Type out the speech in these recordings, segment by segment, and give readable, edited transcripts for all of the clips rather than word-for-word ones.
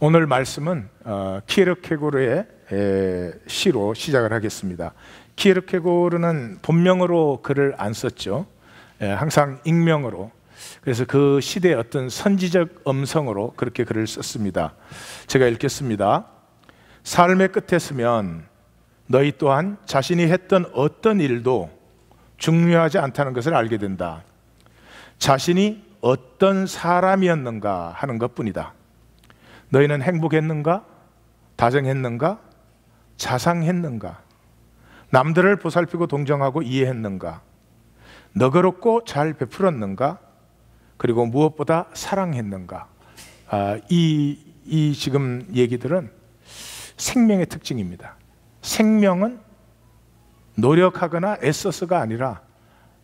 오늘 말씀은 키에르케고르의 시로 시작을 하겠습니다. 키에르케고르는 본명으로 글을 안 썼죠. 항상 익명으로. 그래서 그 시대의 어떤 선지적 음성으로 그렇게 글을 썼습니다. 제가 읽겠습니다. 삶의 끝에 서면 너희 또한 자신이 했던 어떤 일도 중요하지 않다는 것을 알게 된다. 자신이 어떤 사람이었는가 하는 것뿐이다. 너희는 행복했는가? 다정했는가? 자상했는가? 남들을 보살피고 동정하고 이해했는가? 너그럽고 잘 베풀었는가? 그리고 무엇보다 사랑했는가? 이 지금 얘기들은 생명의 특징입니다. 생명은 노력하거나 애써서가 아니라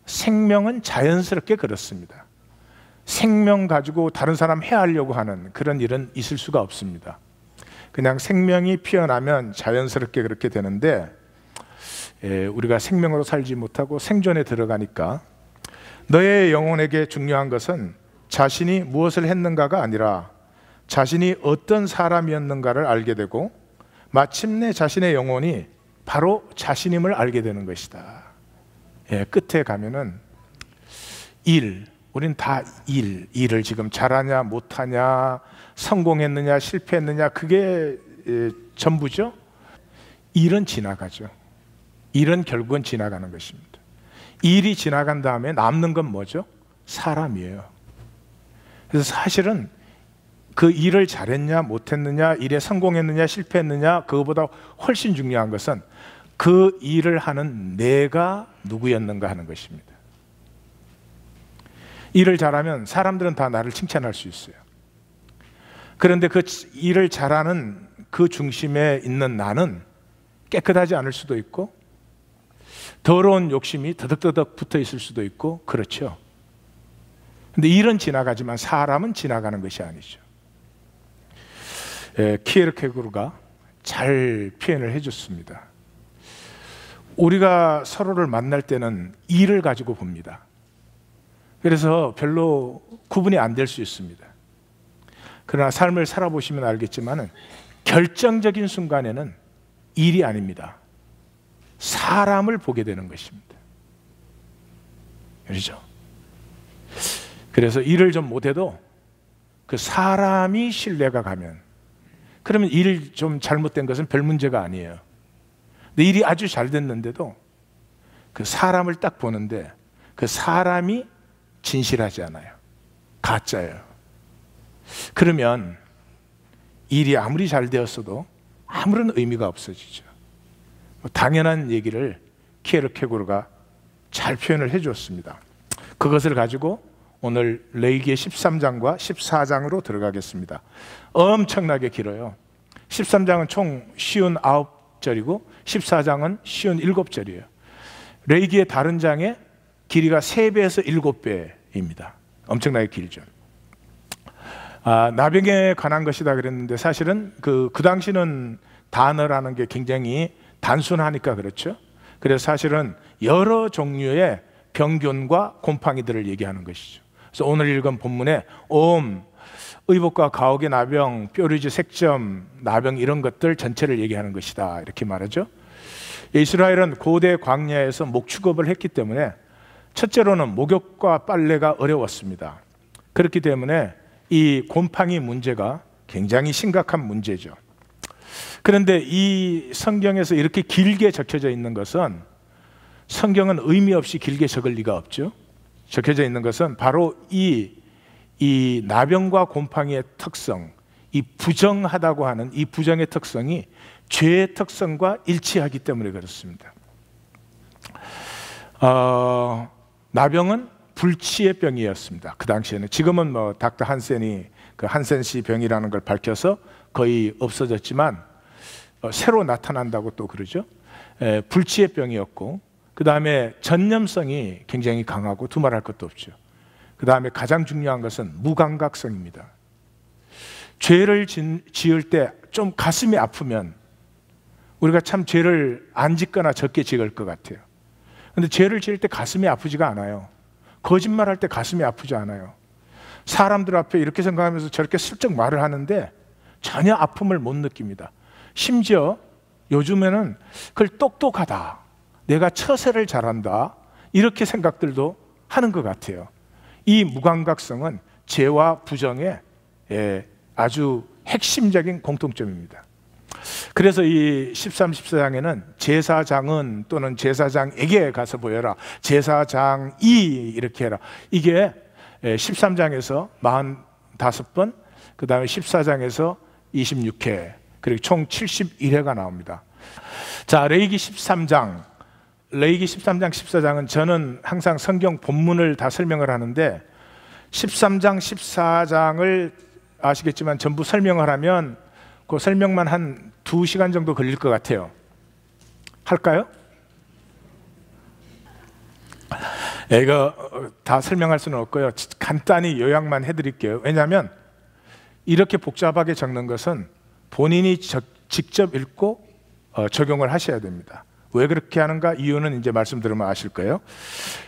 생명은 자연스럽게 그렇습니다. 생명 가지고 다른 사람 해하려고 하는 그런 일은 있을 수가 없습니다. 그냥 생명이 피어나면 자연스럽게 그렇게 되는데 우리가 생명으로 살지 못하고 생존에 들어가니까 너의 영혼에게 중요한 것은 자신이 무엇을 했는가가 아니라 자신이 어떤 사람이었는가를 알게 되고 마침내 자신의 영혼이 바로 자신임을 알게 되는 것이다. 끝에 가면은 우린 다 일을 지금 잘하냐 못하냐 성공했느냐 실패했느냐 그게 전부죠. 일은 지나가죠. 일은 결국은 지나가는 것입니다. 일이 지나간 다음에 남는 건 뭐죠? 사람이에요. 그래서 사실은 그 일을 잘했냐 못했느냐 일에 성공했느냐 실패했느냐 그거보다 훨씬 중요한 것은 그 일을 하는 내가 누구였는가 하는 것입니다. 일을 잘하면 사람들은 다 나를 칭찬할 수 있어요. 그런데 그 일을 잘하는 그 중심에 있는 나는 깨끗하지 않을 수도 있고 더러운 욕심이 더덕더덕 붙어 있을 수도 있고 그렇죠. 근데 일은 지나가지만 사람은 지나가는 것이 아니죠. 키에르케고르가 잘 표현을 해줬습니다. 우리가 서로를 만날 때는 일을 가지고 봅니다. 그래서 별로 구분이 안 될 수 있습니다. 그러나 삶을 살아보시면 알겠지만 결정적인 순간에는 일이 아닙니다. 사람을 보게 되는 것입니다. 그렇죠? 그래서 일을 좀 못해도 그 사람이 신뢰가 가면 그러면 일 좀 잘못된 것은 별 문제가 아니에요. 근데 일이 아주 잘 됐는데도 그 사람을 딱 보는데 그 사람이 진실하지 않아요. 가짜예요. 그러면 일이 아무리 잘 되었어도 아무런 의미가 없어지죠. 당연한 얘기를 키에르케고르가 잘 표현을 해주었습니다. 그것을 가지고 오늘 레위기의 13장과 14장으로 들어가겠습니다. 엄청나게 길어요. 13장은 총 59절이고 14장은 57절이에요. 레위기의 다른 장의 길이가 3배에서 7배입니다. 엄청나게 길죠. 나병에 관한 것이다 그랬는데 사실은 그 당시는 단어라는 게 굉장히 단순하니까 그렇죠. 그래서 사실은 여러 종류의 병균과 곰팡이들을 얘기하는 것이죠. 그래서 오늘 읽은 본문에 옴, 의복과 가옥의 나병, 뾰루지, 색점, 나병 이런 것들 전체를 얘기하는 것이다 이렇게 말하죠. 이스라엘은 고대 광야에서 목축업을 했기 때문에 첫째로는 목욕과 빨래가 어려웠습니다. 그렇기 때문에 이 곰팡이 문제가 굉장히 심각한 문제죠. 그런데 이 성경에서 이렇게 길게 적혀져 있는 것은 성경은 의미 없이 길게 적을 리가 없죠. 적혀져 있는 것은 바로 이 나병과 곰팡이의 특성, 이 부정하다고 하는 이 부정의 특성이 죄의 특성과 일치하기 때문에 그렇습니다. 나병은 불치의 병이었습니다. 그 당시에는. 지금은 뭐 닥터 한센이 그 한센씨 병이라는 걸 밝혀서 거의 없어졌지만 새로 나타난다고 또 그러죠. 불치의 병이었고 그 다음에 전염성이 굉장히 강하고 두말할 것도 없죠. 그 다음에 가장 중요한 것은 무감각성입니다. 죄를 지을 때 좀 가슴이 아프면 우리가 참 죄를 안 짓거나 적게 지을 것 같아요. 그런데 죄를 지을 때 가슴이 아프지가 않아요. 거짓말할 때 가슴이 아프지 않아요. 사람들 앞에 이렇게 생각하면서 저렇게 슬쩍 말을 하는데 전혀 아픔을 못 느낍니다. 심지어 요즘에는 그걸 똑똑하다, 내가 처세를 잘한다, 이렇게 생각들도 하는 것 같아요. 이 무감각성은 죄와 부정의 아주 핵심적인 공통점입니다. 그래서 이 13, 14장에는 제사장은 또는 제사장에게 가서 보여라, 제사장이 이렇게 해라, 이게 13장에서 45번, 그 다음에 14장에서 26회, 그리고 총 71회가 나옵니다. 자, 레위기 13장, 14장은 저는 항상 성경 본문을 다 설명을 하는데 13장, 14장을 아시겠지만 전부 설명을 하면 그 설명만 한 2시간 정도 걸릴 것 같아요. 할까요? 이거 다 설명할 수는 없고요. 간단히 요약만 해드릴게요. 왜냐하면 이렇게 복잡하게 적는 것은 본인이 직접 읽고 적용을 하셔야 됩니다. 왜 그렇게 하는가? 이유는 이제 말씀드리면 아실 거예요.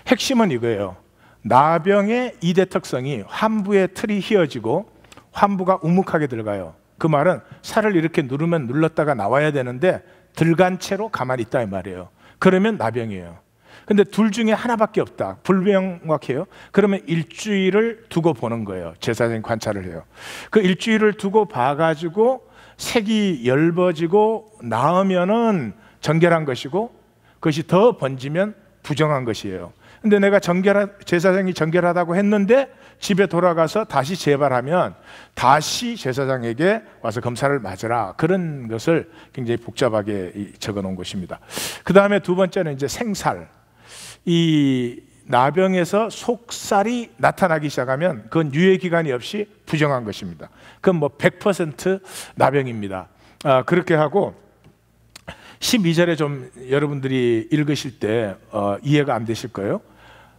핵심은 이거예요. 나병의 2대 특성이 환부의 틀이 휘어지고 환부가 우묵하게 들어가요. 그 말은 살을 이렇게 누르면 눌렀다가 나와야 되는데 들어간 채로 가만히 있다 이 말이에요. 그러면 나병이에요. 근데 둘 중에 하나밖에 없다, 불명확해요. 그러면 일주일을 두고 보는 거예요. 제사장이 관찰을 해요. 그 일주일을 두고 봐가지고 색이 엷어지고 나으면은 정결한 것이고, 그것이 더 번지면 부정한 것이에요. 근데 내가 제사장이 정결하다고 했는데 집에 돌아가서 다시 재발하면 다시 제사장에게 와서 검사를 맞으라, 그런 것을 굉장히 복잡하게 적어 놓은 것입니다. 그 다음에 두 번째는 이제 생살. 이 나병에서 속살이 나타나기 시작하면 그건 유예 기간이 없이 부정한 것입니다. 그건 뭐 100% 나병입니다. 그렇게 하고 12절에 좀 여러분들이 읽으실 때 이해가 안 되실 거예요.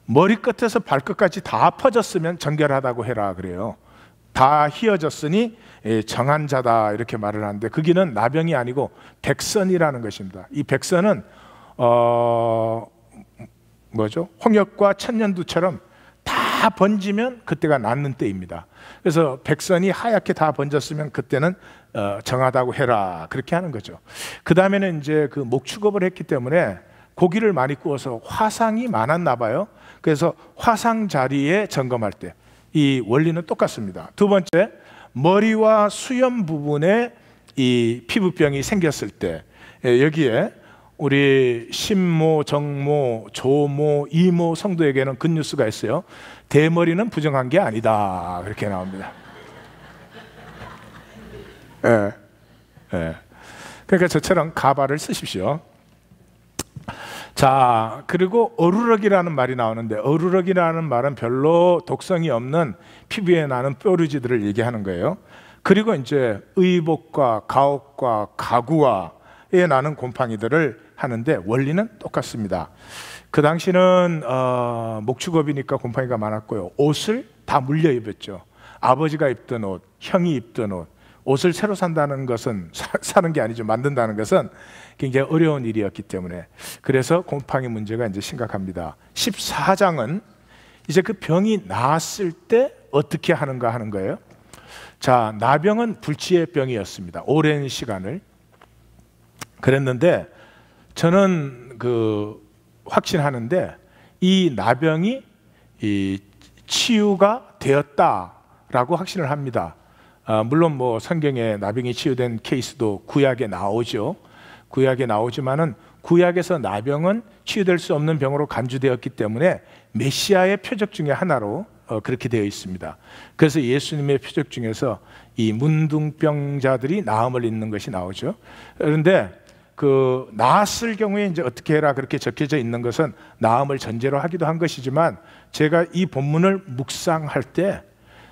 머리끝에서 발끝까지 다 퍼졌으면 정결하다고 해라 그래요. 다 휘어졌으니 정한 자다 이렇게 말을 하는데, 거기는 나병이 아니고 백선이라는 것입니다. 이 백선은 홍역과 천년두처럼 다 번지면 그때가 낫는 때입니다. 그래서 백선이 하얗게 다 번졌으면 그때는 정하다고 해라, 그렇게 하는 거죠. 그 다음에는 이제 그 목축업을 했기 때문에 고기를 많이 구워서 화상이 많았나 봐요. 그래서 화상 자리에 점검할 때 이 원리는 똑같습니다. 두 번째, 머리와 수염 부분에 이 피부병이 생겼을 때 여기에 우리 신모, 정모, 조모, 이모 성도에게는 굿뉴스가 있어요. 대머리는 부정한 게 아니다, 그렇게 나옵니다. 그러니까 저처럼 가발을 쓰십시오. 자, 그리고 어루럭이라는 말이 나오는데, 어루럭이라는 말은 별로 독성이 없는 피부에 나는 뾰루지들을 얘기하는 거예요. 그리고 이제 의복과 가옥과 가구와에 나는 곰팡이들을 하는데 원리는 똑같습니다. 그 당시는 목축업이니까 곰팡이가 많았고요. 옷을 다 물려 입었죠. 아버지가 입던 옷, 형이 입던 옷, 옷을 새로 산다는 것은 사는 게 아니죠. 만든다는 것은 굉장히 어려운 일이었기 때문에, 그래서 곰팡이 문제가 이제 심각합니다. 14장은 이제 그 병이 나았을 때 어떻게 하는가 하는 거예요. 자, 나병은 불치의 병이었습니다. 오랜 시간을 그랬는데, 저는 확신하는데 이 나병이 치유가 되었다라고 확신을 합니다. 물론 뭐 성경에 나병이 치유된 케이스도 구약에 나오죠. 구약에 나오지만은 구약에서 나병은 치유될 수 없는 병으로 간주되었기 때문에 메시아의 표적 중에 하나로 그렇게 되어 있습니다. 그래서 예수님의 표적 중에서 이 문둥병자들이 나음을 입는 것이 나오죠. 그런데 그 나았을 경우에 이제 어떻게 해라 그렇게 적혀져 있는 것은 나음을 전제로 하기도 한 것이지만, 제가 이 본문을 묵상할 때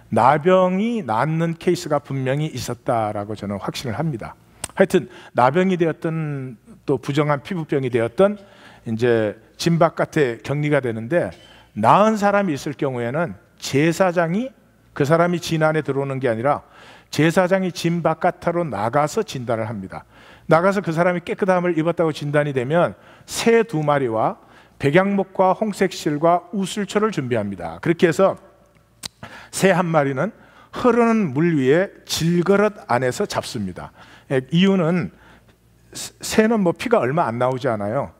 나병이 낫는 케이스가 분명히 있었다라고 저는 확신을 합니다. 하여튼 나병이 되었던 또 부정한 피부병이 되었던 이제 진 바깥에 격리가 되는데, 나은 사람이 있을 경우에는 제사장이 그 사람이 진 안에 들어오는 게 아니라 제사장이 진 바깥으로 나가서 진단을 합니다. 나가서 그 사람이 깨끗함을 입었다고 진단이 되면 새 2마리와 백양목과 홍색 실과 우슬초를 준비합니다. 그렇게 해서 새 1마리는 흐르는 물 위에 질그릇 안에서 잡습니다. 이유는 새는 뭐 피가 얼마 안 나오지 않아요.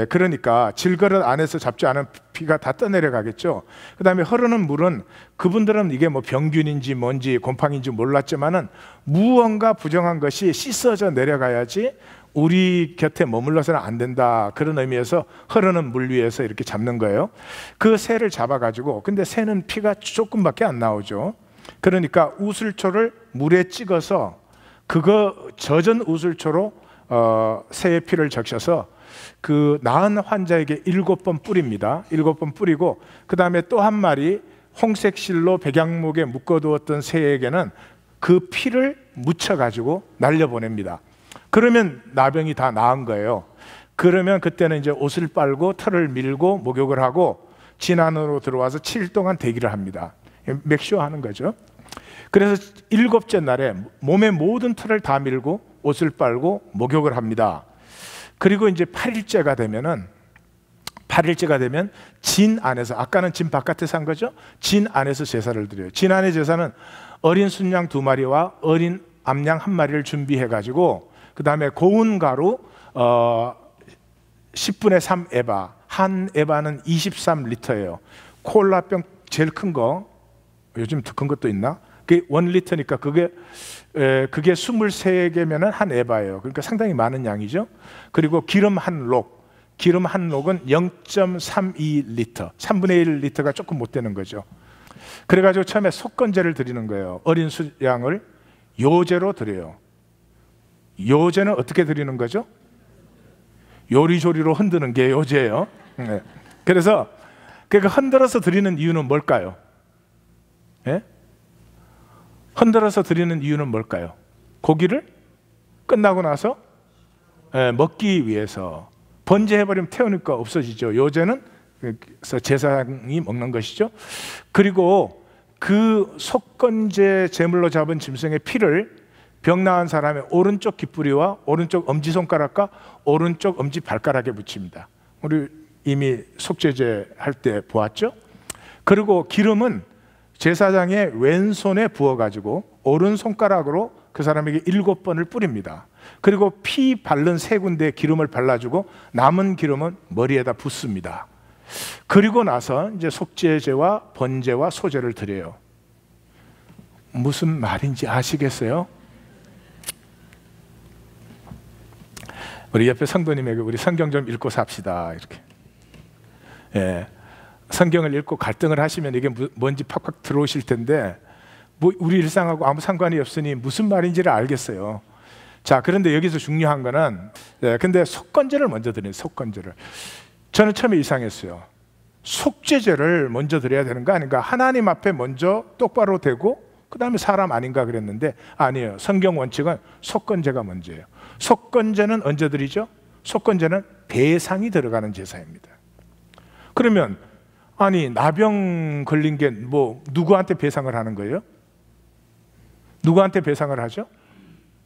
그러니까 질그릇 안에서 잡지 않은 피가 다 떠내려가겠죠. 그 다음에 흐르는 물은 그분들은 이게 뭐 병균인지 뭔지 곰팡이인지 몰랐지만은 무언가 부정한 것이 씻어져 내려가야지 우리 곁에 머물러서는 안 된다. 그런 의미에서 흐르는 물 위에서 이렇게 잡는 거예요. 그 새를 잡아가지고, 근데 새는 피가 조금밖에 안 나오죠. 그러니까 우슬초를 물에 찍어서 그거 젖은 우슬초로 새의 피를 적셔서 그 나은 환자에게 7번 뿌립니다. 7번 뿌리고 그 다음에 또 한 마리 홍색 실로 백양목에 묶어두었던 새에게는 그 피를 묻혀가지고 날려보냅니다. 그러면 나병이 다 나은 거예요. 그러면 그때는 이제 옷을 빨고 털을 밀고 목욕을 하고 진 안으로 들어와서 7일 동안 대기를 합니다. 맥쇼하는 거죠. 그래서 7째 날에 몸의 모든 털을 다 밀고 옷을 빨고 목욕을 합니다. 그리고 이제 8일째가 되면 진 안에서, 아까는 진 바깥에서 한 거죠. 진 안에서 제사를 드려요. 진 안의 제사는 어린 순양 2마리와 어린 암양 1마리를 준비해 가지고 그 다음에 고운 가루 10분의 3 에바, 한 에바는 23리터예요. 콜라병 제일 큰 거, 요즘 더 큰 것도 있나? 그게 1리터니까 그게 23개면은 한 에바예요. 그러니까 상당히 많은 양이죠. 그리고 기름 한 록, 기름 한 록은 0.32리터, 3분의 1리터가 조금 못 되는 거죠. 그래가지고 처음에 속건제를 드리는 거예요. 어린 수양을 요제로 드려요. 요제는 어떻게 드리는 거죠? 요리조리로 흔드는 게 요제예요. 그래서 그러니까 흔들어서 드리는 이유는 뭘까요? 흔들어서 드리는 이유는 뭘까요? 고기를 끝나고 나서 먹기 위해서. 번제해버리면 태우니까 없어지죠. 요제는 그래서 제사장이 먹는 것이죠. 그리고 그 속건제 제물로 잡은 짐승의 피를 병 나은 사람의 오른쪽 귓부리와 오른쪽 엄지손가락과 오른쪽 엄지발가락에 묻힙니다. 우리 이미 속죄제 할 때 보았죠. 그리고 기름은 제사장의 왼손에 부어가지고 오른손가락으로 그 사람에게 7번을 뿌립니다. 그리고 피 바른 3군데에 기름을 발라주고 남은 기름은 머리에다 붓습니다. 그리고 나서 이제 속죄제와 번제와 소제를 드려요. 무슨 말인지 아시겠어요? 우리 옆에 성도님에게 우리 성경 좀 읽고 삽시다 이렇게. 성경을 읽고 갈등을 하시면 이게 뭔지 팍팍 들어오실 텐데 뭐 우리 일상하고 아무 상관이 없으니 무슨 말인지를 알겠어요. 자, 그런데 여기서 중요한 거는 근데 속건제를 먼저 드려요. 속건제를. 저는 처음에 이상했어요. 속죄제를 먼저 드려야 되는 거 아닌가? 하나님 앞에 먼저 똑바로 대고 그 다음에 사람 아닌가 그랬는데 아니에요. 성경 원칙은 속건제가 먼저예요. 속건제는 언제 드리죠? 속건제는 배상이 들어가는 제사입니다. 그러면 아니 나병 걸린 게 뭐 누구한테 배상을 하는 거예요? 누구한테 배상을 하죠?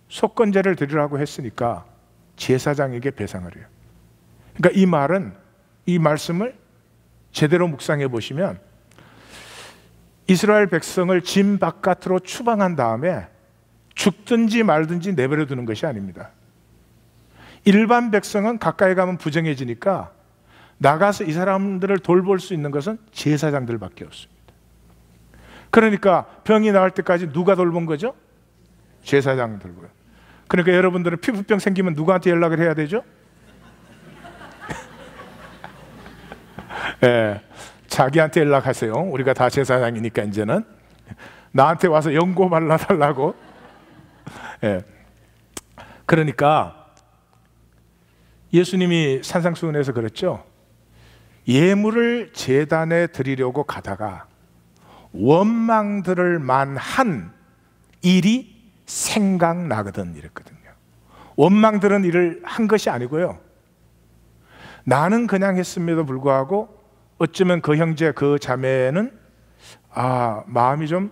속건제를 드리라고 했으니까 제사장에게 배상을 해요. 그러니까 이 말은, 이 말씀을 제대로 묵상해 보시면 이스라엘 백성을 진 바깥으로 추방한 다음에 죽든지 말든지 내버려 두는 것이 아닙니다. 일반 백성은 가까이 가면 부정해지니까 나가서 이 사람들을 돌볼 수 있는 것은 제사장들밖에 없습니다. 그러니까 병이 나을 때까지 누가 돌본 거죠? 제사장 돌보요. 그러니까 여러분들은 피부병 생기면 누구한테 연락을 해야 되죠? 자기한테 연락하세요. 우리가 다 제사장이니까 이제는 나한테 와서 연고 발라달라고. 그러니까 예수님이 산상수훈에서 그랬죠. 예물을 제단에 드리려고 가다가 원망들을 만한 일이 생각나거든 이랬거든요. 원망들은 일을 한 것이 아니고요. 나는 그냥 했음에도 불구하고 어쩌면 그 형제 그 자매는 마음이 좀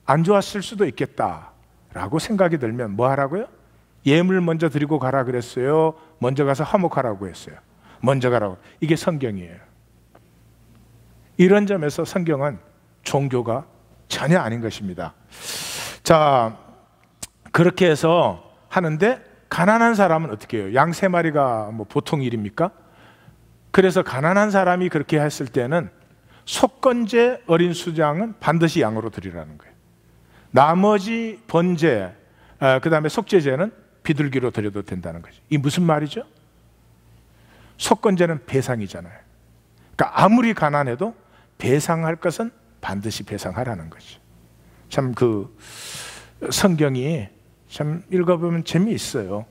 안 좋았을 수도 있겠다라고 생각이 들면 뭐 하라고요? 예물 먼저 드리고 가라 그랬어요? 먼저 가서 화목하라고 했어요? 먼저 가라고. 이게 성경이에요. 이런 점에서 성경은 종교가 전혀 아닌 것입니다. 자, 그렇게 해서 하는데 가난한 사람은 어떻게 해요? 양 3마리가 뭐 보통 일입니까? 그래서 가난한 사람이 그렇게 했을 때는 속건제 어린 수장은 반드시 양으로 드리라는 거예요. 나머지 번제, 그 다음에 속죄제는 비둘기로 드려도 된다는 거죠. 이 무슨 말이죠? 속건제는 배상이잖아요. 그러니까 아무리 가난해도 배상할 것은 반드시 배상하라는 거죠. 참 그 성경이 참 읽어보면 재미있어요.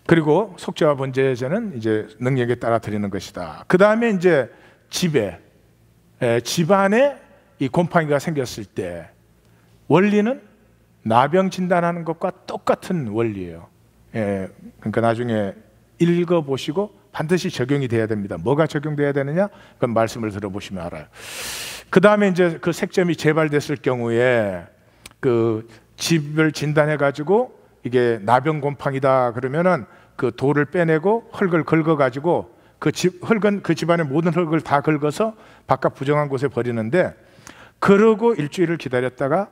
그리고 속죄와 번제제는 이제 능력에 따라 드리는 것이다. 그 다음에 이제 집안에 이 곰팡이가 생겼을 때 원리는 나병 진단하는 것과 똑같은 원리예요. 그러니까 나중에 읽어보시고 반드시 적용이 돼야 됩니다. 뭐가 적용돼야 되느냐? 그건 말씀을 들어보시면 알아요. 그 다음에 이제 그 색점이 재발됐을 경우에 그 집을 진단해가지고 이게 나병 곰팡이다 그러면은 그 돌을 빼내고 흙을 긁어가지고 그 집안의 모든 흙을 다 긁어서 바깥 부정한 곳에 버리는데, 그러고 일주일을 기다렸다가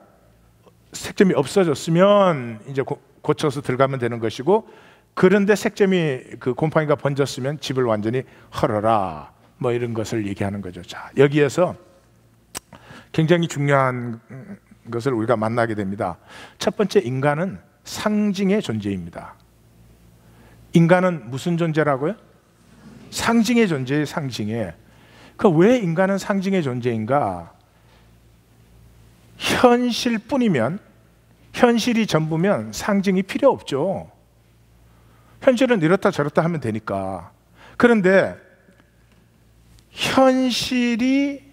색점이 없어졌으면 이제 고쳐서 들어가면 되는 것이고, 그런데 색점이 그 곰팡이가 번졌으면 집을 완전히 헐어라, 뭐 이런 것을 얘기하는 거죠. 자, 여기에서 굉장히 중요한 것을 우리가 만나게 됩니다. 첫 번째, 인간은 상징의 존재입니다. 인간은 무슨 존재라고요? 상징의 존재예요. 상징의. 그 왜 인간은 상징의 존재인가? 현실뿐이면, 현실이 전부면 상징이 필요 없죠. 현실은 이렇다 저렇다 하면 되니까. 그런데 현실이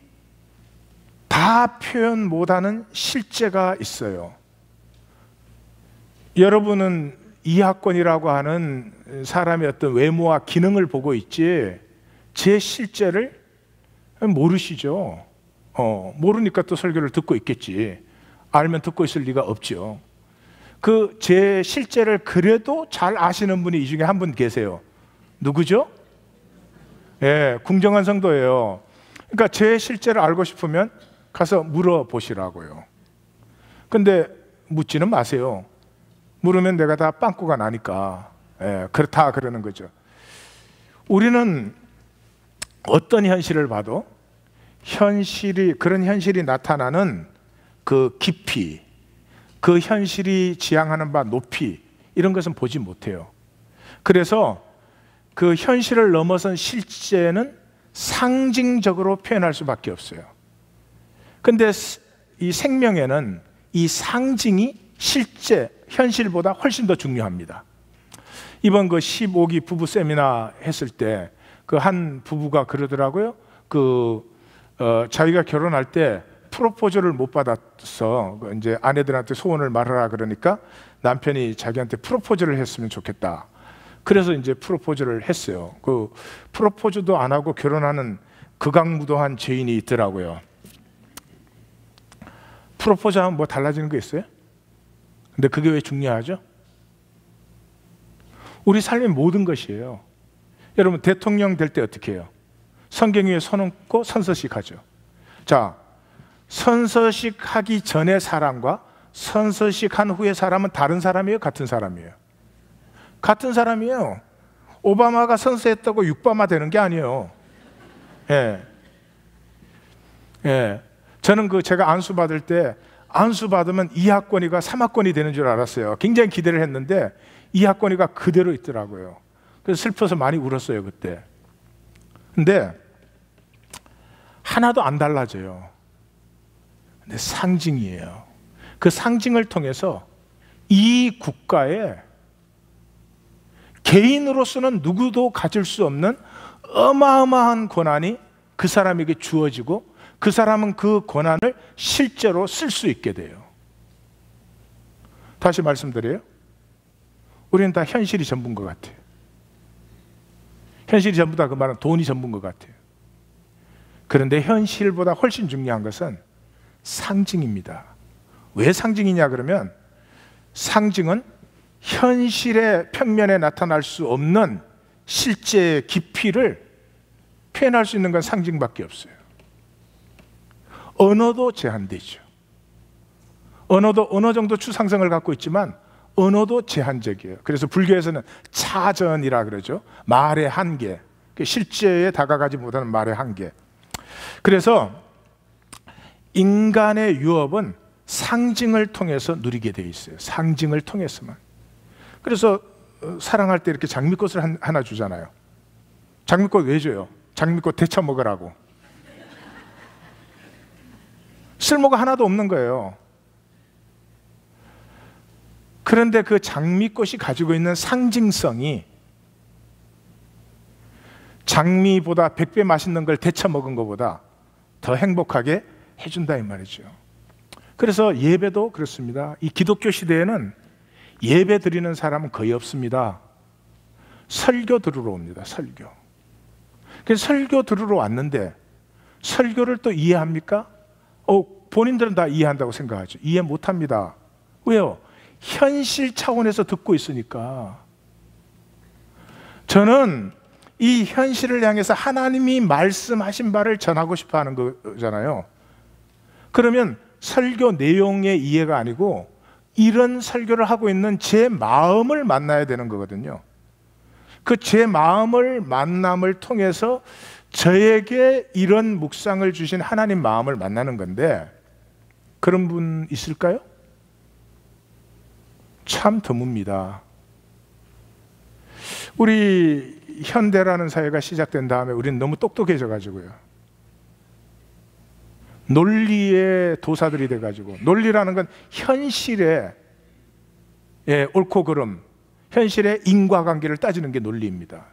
다 표현 못하는 실제가 있어요. 여러분은 이하권이라고 하는 사람의 어떤 외모와 기능을 보고 있지 제 실제를 모르시죠. 모르니까 또 설교를 듣고 있겠지. 알면 듣고 있을 리가 없죠. 그 제 실제를 그래도 잘 아시는 분이 이 중에 한 분 계세요. 누구죠? 예, 궁정한 성도예요. 그러니까 제 실제를 알고 싶으면 가서 물어보시라고요. 근데 묻지는 마세요. 물으면 내가 다 빵꾸가 나니까. 예, 그렇다 그러는 거죠. 우리는 어떤 현실을 봐도 그런 현실이 나타나는 그 깊이, 그 현실이 지향하는 바 높이, 이런 것은 보지 못해요. 그래서 그 현실을 넘어선 실제는 상징적으로 표현할 수밖에 없어요. 근데 이 생명에는 이 상징이 실제, 현실보다 훨씬 더 중요합니다. 이번 그 15기 부부 세미나 했을 때 그 한 부부가 그러더라고요. 자기가 결혼할 때 프로포즈를 못 받았어. 이제 아내들한테 소원을 말하라 그러니까 남편이 자기한테 프로포즈를 했으면 좋겠다. 그래서 이제 프로포즈를 했어요. 그 프로포즈도 안 하고 결혼하는 극악무도한 죄인이 있더라고요. 프로포즈 하면 뭐 달라지는 거 있어요? 근데 그게 왜 중요하죠? 우리 삶의 모든 것이에요. 여러분, 대통령 될 때 어떻게 해요? 성경 위에 손 얹고 선서식 하죠. 자, 선서식 하기 전의 사람과 선서식 한 후의 사람은 다른 사람이에요? 같은 사람이에요? 같은 사람이에요. 오바마가 선서했다고 육바마 되는 게 아니에요. 예. 예. 저는 제가 안수 받을 때 안수 받으면 2학번이가 3학번이 되는 줄 알았어요. 굉장히 기대를 했는데 2학번이가 그대로 있더라고요. 그래서 슬퍼서 많이 울었어요, 그때. 근데 하나도 안 달라져요. 근데 상징이에요. 그 상징을 통해서 이 국가에 개인으로서는 누구도 가질 수 없는 어마어마한 권한이 그 사람에게 주어지고 그 사람은 그 권한을 실제로 쓸 수 있게 돼요. 다시 말씀드려요. 우리는 다 현실이 전부인 것 같아요. 현실이 전부다, 그 말은 돈이 전부인 것 같아요. 그런데 현실보다 훨씬 중요한 것은 상징입니다. 왜 상징이냐 그러면 상징은 현실의 평면에 나타날 수 없는 실제의 깊이를 표현할 수 있는 건 상징밖에 없어요. 언어도 제한되죠. 언어도 어느 정도 추상성을 갖고 있지만 언어도 제한적이에요. 그래서 불교에서는 차전이라 그러죠. 말의 한계, 실제에 다가가지 못하는 말의 한계. 그래서 인간의 유업은 상징을 통해서 누리게 돼 있어요. 상징을 통해서만. 그래서 사랑할 때 이렇게 장미꽃을 하나 주잖아요. 장미꽃 왜 줘요? 장미꽃 데쳐 먹으라고. 쓸모가 하나도 없는 거예요. 그런데 그 장미꽃이 가지고 있는 상징성이 장미보다 100배 맛있는 걸 데쳐 먹은 것보다 더 행복하게 해준다 이 말이죠. 그래서 예배도 그렇습니다. 이 기독교 시대에는 예배 드리는 사람은 거의 없습니다. 설교 들으러 옵니다. 설교. 그래서 설교 들으러 왔는데 설교를 또 이해합니까? 본인들은 다 이해한다고 생각하죠. 이해 못합니다. 왜요? 현실 차원에서 듣고 있으니까. 저는 이 현실을 향해서 하나님이 말씀하신 바를 전하고 싶어 하는 거잖아요. 그러면 설교 내용의 이해가 아니고 이런 설교를 하고 있는 제 마음을 만나야 되는 거거든요. 그 제 마음을 만남을 통해서 저에게 이런 묵상을 주신 하나님 마음을 만나는 건데 그런 분 있을까요? 참 드뭅니다. 우리 현대라는 사회가 시작된 다음에 우리는 너무 똑똑해져 가지고요. 논리의 도사들이 돼 가지고, 논리라는 건 현실의 옳고 그름, 현실의 인과관계를 따지는 게 논리입니다.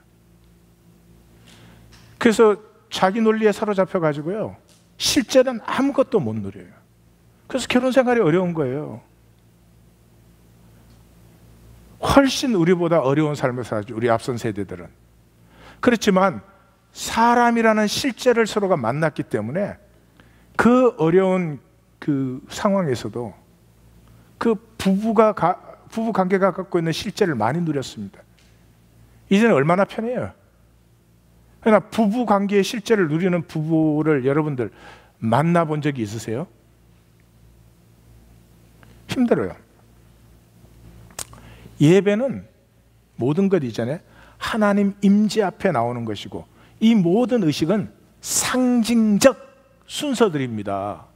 그래서 자기 논리에 사로잡혀 가지고요, 실제는 아무것도 못 누려요. 그래서 결혼 생활이 어려운 거예요. 훨씬 우리보다 어려운 삶을 살았죠, 우리 앞선 세대들은. 그렇지만 사람이라는 실제를 서로가 만났기 때문에 그 어려운 그 상황에서도 그 부부 관계가 갖고 있는 실제를 많이 누렸습니다. 이제는 얼마나 편해요. 그러나 부부 관계의 실제를 누리는 부부를 여러분들 만나본 적이 있으세요? 힘들어요. 예배는 모든 것 이전에 하나님 임재 앞에 나오는 것이고, 이 모든 의식은 상징적 순서들입니다.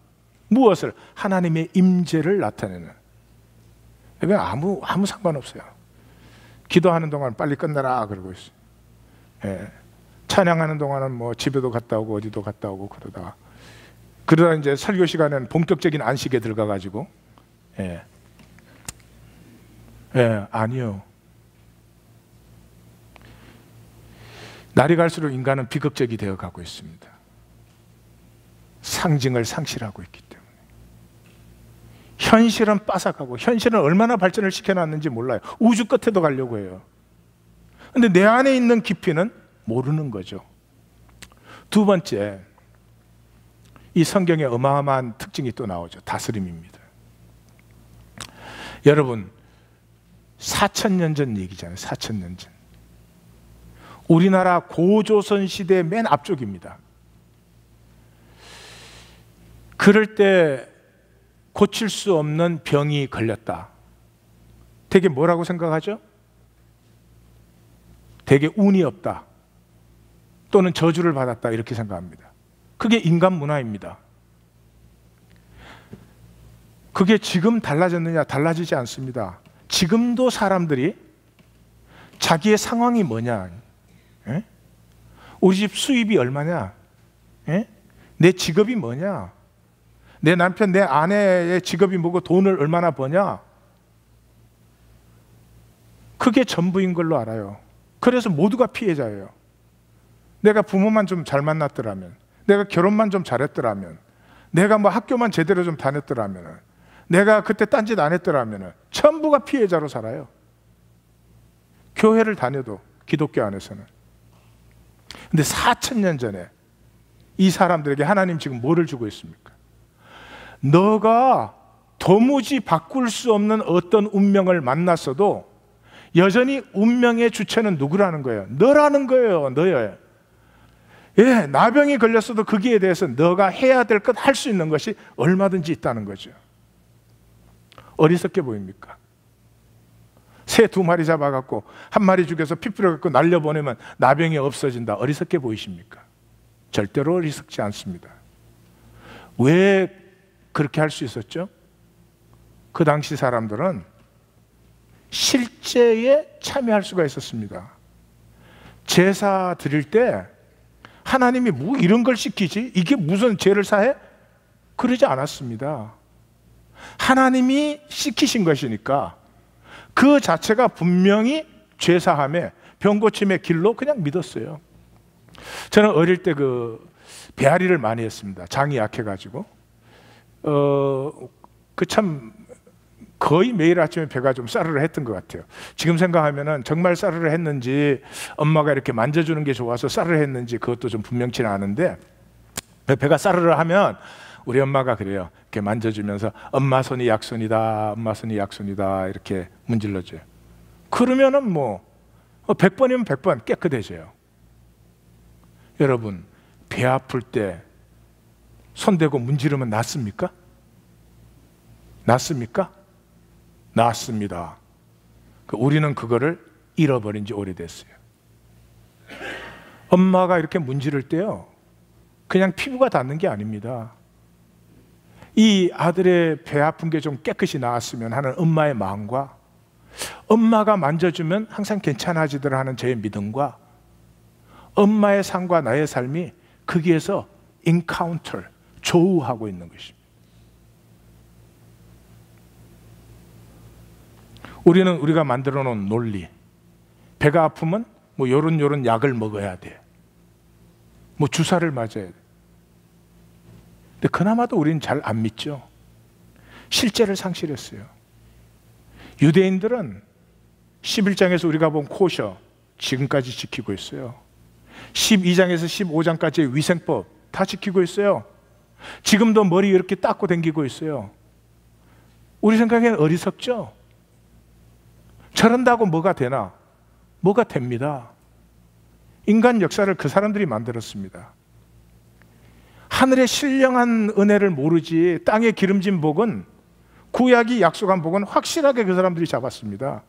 무엇을? 하나님의 임재를 나타내는. 이건 아무 상관없어요. 기도하는 동안 빨리 끝내라 그러고 있어요. 예. 찬양하는 동안은 뭐 집에도 갔다 오고 어디도 갔다 오고 그러다 이제 설교 시간에는 본격적인 안식에 들어가 가지고 아니요. 날이 갈수록 인간은 비극적이 되어 가고 있습니다. 상징을 상실하고 있기 때문에. 현실은 빠삭하고, 현실은 얼마나 발전을 시켜놨는지 몰라요. 우주 끝에도 가려고 해요. 근데 내 안에 있는 깊이는 모르는 거죠. 두 번째, 이 성경에 어마어마한 특징이 또 나오죠. 다스림입니다. 여러분, 4,000년 전 얘기잖아요. 4,000년 전. 우리나라 고조선 시대 맨 앞쪽입니다. 그럴 때 고칠 수 없는 병이 걸렸다. 되게 뭐라고 생각하죠? 되게 운이 없다, 또는 저주를 받았다, 이렇게 생각합니다. 그게 인간 문화입니다. 그게 지금 달라졌느냐? 달라지지 않습니다. 지금도 사람들이 자기의 상황이 뭐냐, 우리 집 수입이 얼마냐, 내 직업이 뭐냐, 내 남편, 내 아내의 직업이 뭐고 돈을 얼마나 버냐, 그게 전부인 걸로 알아요. 그래서 모두가 피해자예요. 내가 부모만 좀 잘 만났더라면, 내가 결혼만 좀 잘했더라면, 내가 뭐 학교만 제대로 좀 다녔더라면, 내가 그때 딴짓 안 했더라면 전부가 피해자로 살아요. 교회를 다녀도, 기독교 안에서는. 근데 4,000년 전에 이 사람들에게 하나님 지금 뭐를 주고 있습니까? 너가 도무지 바꿀 수 없는 어떤 운명을 만났어도 여전히 운명의 주체는 누구라는 거예요? 너라는 거예요. 너예요. 예, 나병이 걸렸어도 거기에 대해서 너가 해야 될 것 할 수 있는 것이 얼마든지 있다는 거죠. 어리석게 보입니까? 새 2마리 잡아갖고 1마리 죽여서 피 뿌려갖고 날려보내면 나병이 없어진다. 어리석게 보이십니까? 절대로 어리석지 않습니다. 왜 그렇게 할 수 있었죠? 그 당시 사람들은 실제에 참여할 수가 있었습니다. 제사 드릴 때 하나님이 뭐 이런 걸 시키지? 이게 무슨 죄를 사해? 그러지 않았습니다. 하나님이 시키신 것이니까 그 자체가 분명히 죄사함에 병고침의 길로 그냥 믿었어요. 저는 어릴 때 그 배앓이를 많이 했습니다. 장이 약해가지고 그 참 거의 매일 아침에 배가 좀 싸르르 했던 것 같아요. 지금 생각하면은 정말 싸르르 했는지 엄마가 이렇게 만져주는 게 좋아서 싸르르 했는지 그것도 좀 분명치는 않은데, 배가 싸르르 하면 우리 엄마가 그래요. 이렇게 만져주면서 엄마 손이 약손이다, 엄마 손이 약손이다 이렇게 문질러줘요. 그러면은 뭐 100번이면 100번 깨끗해져요. 여러분, 배 아플 때 손대고 문지르면 낫습니까? 낫습니까? 낫습니다. 우리는 그거를 잃어버린 지 오래됐어요. 엄마가 이렇게 문지를 때요, 그냥 피부가 닿는 게 아닙니다. 이 아들의 배 아픈 게 좀 깨끗이 나았으면 하는 엄마의 마음과, 엄마가 만져주면 항상 괜찮아지더라 하는 저의 믿음과, 엄마의 삶과 나의 삶이 거기에서 인카운터, 조우하고 있는 것입니다. 우리는 우리가 만들어 놓은 논리, 배가 아프면 뭐 요런 약을 먹어야 돼, 뭐 주사를 맞아야 돼. 근데 그나마도 우리는 잘 안 믿죠. 실제를 상실했어요. 유대인들은 11장에서 우리가 본 코셔 지금까지 지키고 있어요. 12장에서 15장까지의 위생법 다 지키고 있어요. 지금도 머리 이렇게 닦고 다니고 있어요. 우리 생각에는 어리석죠? 저런다고 뭐가 되나? 뭐가 됩니다. 인간 역사를 그 사람들이 만들었습니다. 하늘의 신령한 은혜를 모르지 땅에 기름진 복은, 구약이 약속한 복은 확실하게 그 사람들이 잡았습니다.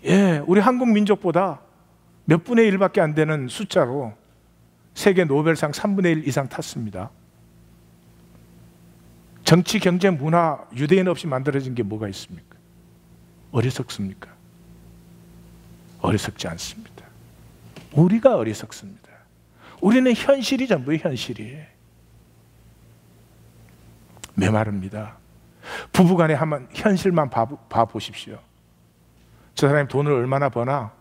예, 우리 한국 민족보다 몇 분의 1밖에 안 되는 숫자로 세계 노벨상 3분의 1 이상 탔습니다. 정치, 경제, 문화, 유대인 없이 만들어진 게 뭐가 있습니까? 어리석습니까? 어리석지 않습니다. 우리가 어리석습니다. 우리는 현실이 전부의 현실이에요. 메마릅니다. 부부간에 한번 현실만 봐보십시오. 저 사람이 돈을 얼마나 버나?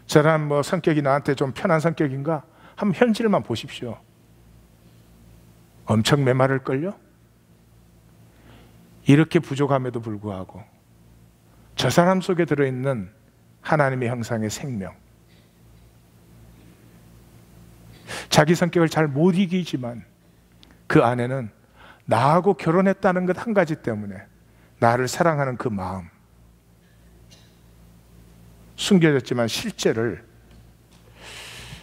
저 사람 뭐 성격이 나한테 좀 편한 성격인가? 한번 현실만 보십시오. 엄청 메마를걸요? 이렇게 부족함에도 불구하고 저 사람 속에 들어있는 하나님의 형상의 생명, 자기 성격을 잘 못 이기지만 그 안에는 나하고 결혼했다는 것 한 가지 때문에 나를 사랑하는 그 마음, 숨겨졌지만 실제를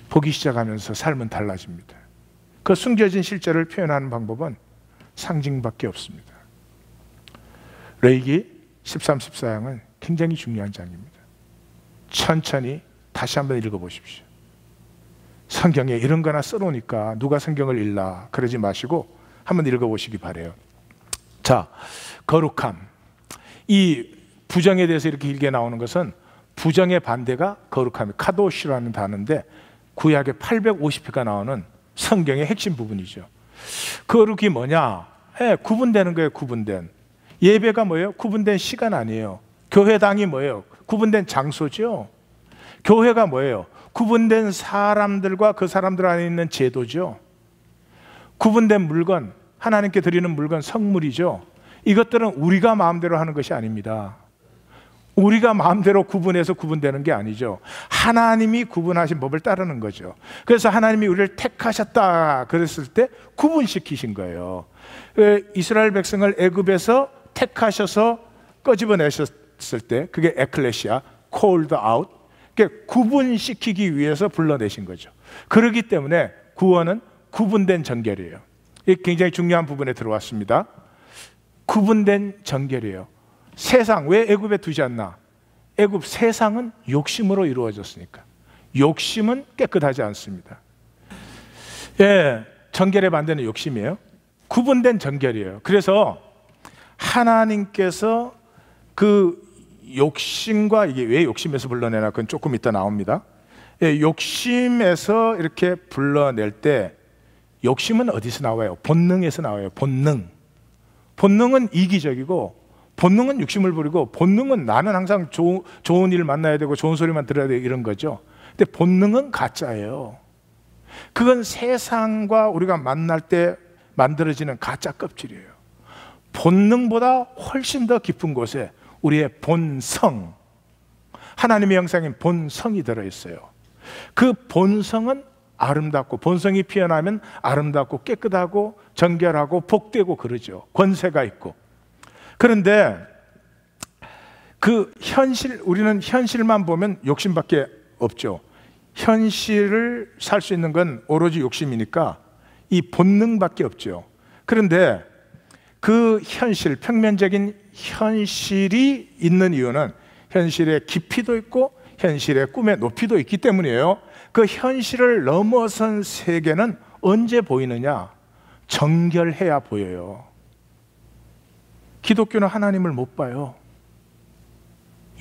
보기 시작하면서 삶은 달라집니다. 그 숨겨진 실제를 표현하는 방법은 상징밖에 없습니다. 레위기 13, 14장은 굉장히 중요한 장입니다. 천천히 다시 한번 읽어보십시오. 성경에 이런 거나 써놓으니까 누가 성경을 읽나 그러지 마시고 한번 읽어보시기 바래요. 자, 거룩함. 이 부정에 대해서 이렇게 길게 나오는 것은 부정의 반대가 거룩함이 카도시라는 단어인데 구약에 850회가 나오는 성경의 핵심 부분이죠. 거룩이 뭐냐? 구분되는 거예요. 구분된. 예배가 뭐예요? 구분된 시간 아니에요. 교회당이 뭐예요? 구분된 장소죠. 교회가 뭐예요? 구분된 사람들과 그 사람들 안에 있는 제도죠. 구분된 물건, 하나님께 드리는 물건, 성물이죠. 이것들은 우리가 마음대로 하는 것이 아닙니다. 우리가 마음대로 구분해서 구분되는 게 아니죠. 하나님이 구분하신 법을 따르는 거죠. 그래서 하나님이 우리를 택하셨다 그랬을 때 구분시키신 거예요. 이스라엘 백성을 애굽에서 택하셔서 끄집어내셨을 때 그게 에클레시아, called out, 구분시키기 위해서 불러내신 거죠. 그렇기 때문에 구원은 구분된 정결이에요. 이게 굉장히 중요한 부분에 들어왔습니다. 구분된 정결이에요. 세상, 왜 애굽에 두지 않나? 애굽 세상은 욕심으로 이루어졌으니까. 욕심은 깨끗하지 않습니다. 예, 정결의 반대는 욕심이에요. 구분된 정결이에요. 그래서 하나님께서 그 욕심과, 이게 왜 욕심에서 불러내나, 그건 조금 이따 나옵니다. 예, 욕심에서 이렇게 불러낼 때, 욕심은 어디서 나와요? 본능에서 나와요. 본능은 이기적이고, 본능은 욕심을 부리고, 본능은 나는 항상 좋은 일 만나야 되고 좋은 소리만 들어야 되고 이런 거죠. 근데 본능은 가짜예요. 그건 세상과 우리가 만날 때 만들어지는 가짜 껍질이에요. 본능보다 훨씬 더 깊은 곳에 우리의 본성, 하나님의 형상인 본성이 들어있어요. 그 본성은 아름답고, 본성이 피어나면 아름답고 깨끗하고 정결하고 복되고 그러죠. 권세가 있고. 그런데 그 현실, 우리는 현실만 보면 욕심밖에 없죠. 현실을 살 수 있는 건 오로지 욕심이니까 이 본능밖에 없죠. 그런데 그 현실, 평면적인 현실이 있는 이유는 현실의 깊이도 있고 현실의 꿈의 높이도 있기 때문이에요. 그 현실을 넘어선 세계는 언제 보이느냐? 정결해야 보여요. 기독교는 하나님을 못 봐요.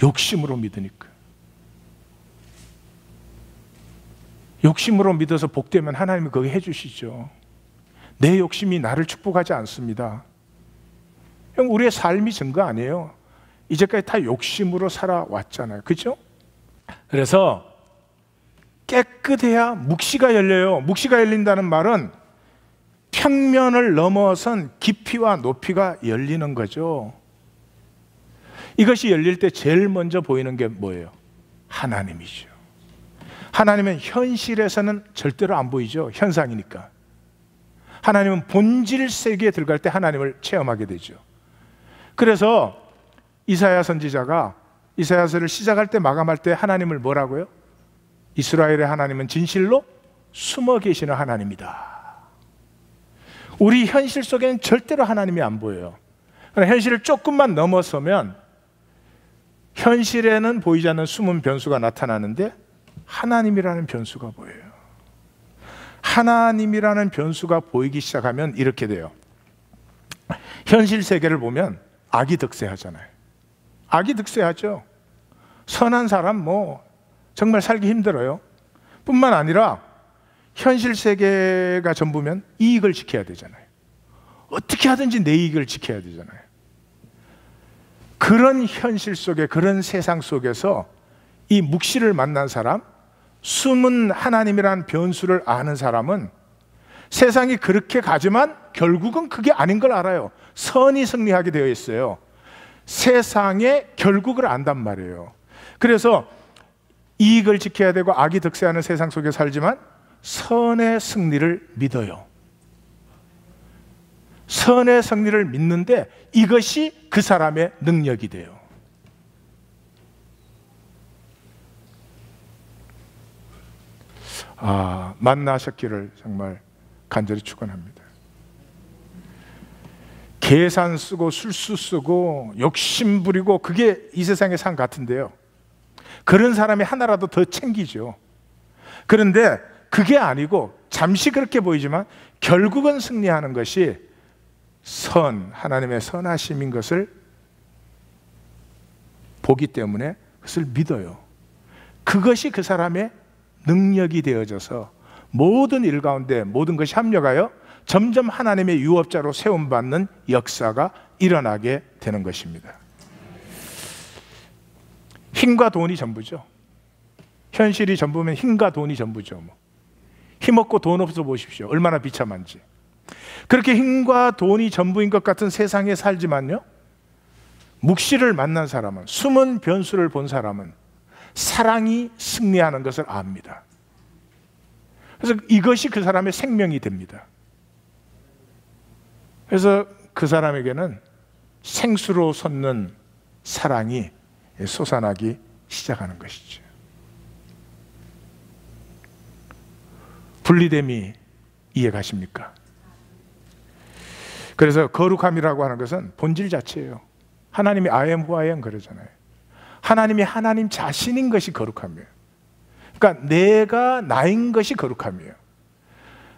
욕심으로 믿으니까. 욕심으로 믿어서 복되면 하나님이 그거 해주시죠. 내 욕심이 나를 축복하지 않습니다. 형, 우리의 삶이 증거 아니에요. 이제까지 다 욕심으로 살아왔잖아요. 그렇죠? 그래서 깨끗해야 묵시가 열려요. 묵시가 열린다는 말은 평면을 넘어선 깊이와 높이가 열리는 거죠. 이것이 열릴 때 제일 먼저 보이는 게 뭐예요? 하나님이죠. 하나님은 현실에서는 절대로 안 보이죠. 현상이니까. 하나님은 본질 세계에 들어갈 때 하나님을 체험하게 되죠. 그래서 이사야 선지자가 이사야서를 시작할 때 마감할 때 하나님을 뭐라고요? 이스라엘의 하나님은 진실로 숨어 계시는 하나님이다. 우리 현실 속에는 절대로 하나님이 안 보여요. 현실을 조금만 넘어서면 현실에는 보이지 않는 숨은 변수가 나타나는데 하나님이라는 변수가 보여요. 하나님이라는 변수가 보이기 시작하면 이렇게 돼요. 현실 세계를 보면 악이 득세하잖아요. 악이 득세하죠. 선한 사람 정말 살기 힘들어요. 뿐만 아니라 현실 세계가 전부면 이익을 지켜야 되잖아요. 어떻게 하든지 내 이익을 지켜야 되잖아요. 그런 현실 속에, 그런 세상 속에서 이 묵시를 만난 사람, 숨은 하나님이라는 변수를 아는 사람은 세상이 그렇게 가지만 결국은 그게 아닌 걸 알아요. 선이 승리하게 되어 있어요. 세상의 결국을 안단 말이에요. 그래서 이익을 지켜야 되고 악이 득세하는 세상 속에 살지만 선의 승리를 믿어요. 선의 승리를 믿는데 이것이 그 사람의 능력이 돼요. 만나셨기를 정말 간절히 축원합니다. 계산 쓰고 술수 쓰고 욕심 부리고 그게 이 세상의 삶 같은데요. 그런 사람이 하나라도 더 챙기죠. 그런데 그게 아니고 잠시 그렇게 보이지만 결국은 승리하는 것이 하나님의 선하심인 것을 보기 때문에 그것을 믿어요. 그것이 그 사람의 능력이 되어져서 모든 일 가운데 모든 것이 합력하여 점점 하나님의 유업자로 세움받는 역사가 일어나게 되는 것입니다. 힘과 돈이 전부죠. 현실이 전부면 힘과 돈이 전부죠. 힘없고 돈 없어 보십시오. 얼마나 비참한지. 그렇게 힘과 돈이 전부인 것 같은 세상에 살지만요, 묵시를 만난 사람은, 숨은 변수를 본 사람은 사랑이 승리하는 것을 압니다. 그래서 이것이 그 사람의 생명이 됩니다. 그래서 그 사람에게는 생수로 솟는 사랑이 솟아나기 시작하는 것이죠. 분리됨이 이해가십니까? 그래서 거룩함이라고 하는 것은 본질 자체예요. 하나님이 I am who I am 그러잖아요. 하나님이 하나님 자신인 것이 거룩함이에요. 그러니까 내가 나인 것이 거룩함이에요.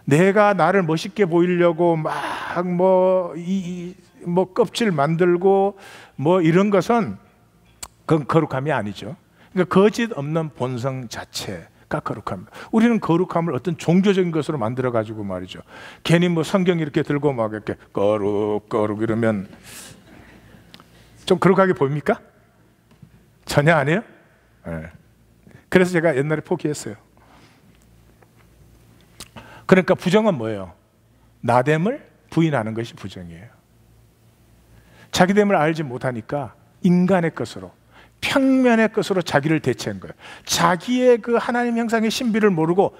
내가 나를 멋있게 보이려고 막 뭐 껍질 만들고 뭐 이런 것은 그건 거룩함이 아니죠. 그러니까 거짓 없는 본성 자체가 거룩합니다. 우리는 거룩함을 어떤 종교적인 것으로 만들어 가지고 말이죠. 괜히 뭐 성경 이렇게 들고 막 이렇게 거룩 이러면 좀 거룩하게 보입니까? 전혀 아니에요. 네. 그래서 제가 옛날에 포기했어요. 그러니까 부정은 뭐예요? 나됨을 부인하는 것이 부정이에요. 자기됨을 알지 못하니까 인간의 것으로, 평면의 것으로 자기를 대체한 거예요. 자기의 그 하나님 형상의 신비를 모르고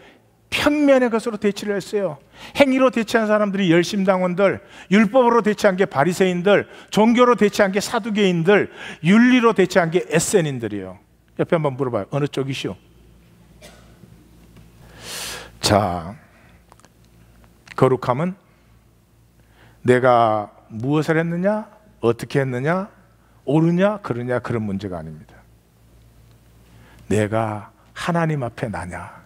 평면의 것으로 대치를 했어요. 행위로 대체한 사람들이 열심당원들, 율법으로 대체한 게 바리새인들, 종교로 대체한 게 사두개인들, 윤리로 대체한 게 에센인들이에요. 옆에 한번 물어봐요. 어느 쪽이시오? 자, 거룩함은 내가 무엇을 했느냐, 어떻게 했느냐, 옳으냐, 그러냐, 그런 문제가 아닙니다. 내가 하나님 앞에 나냐?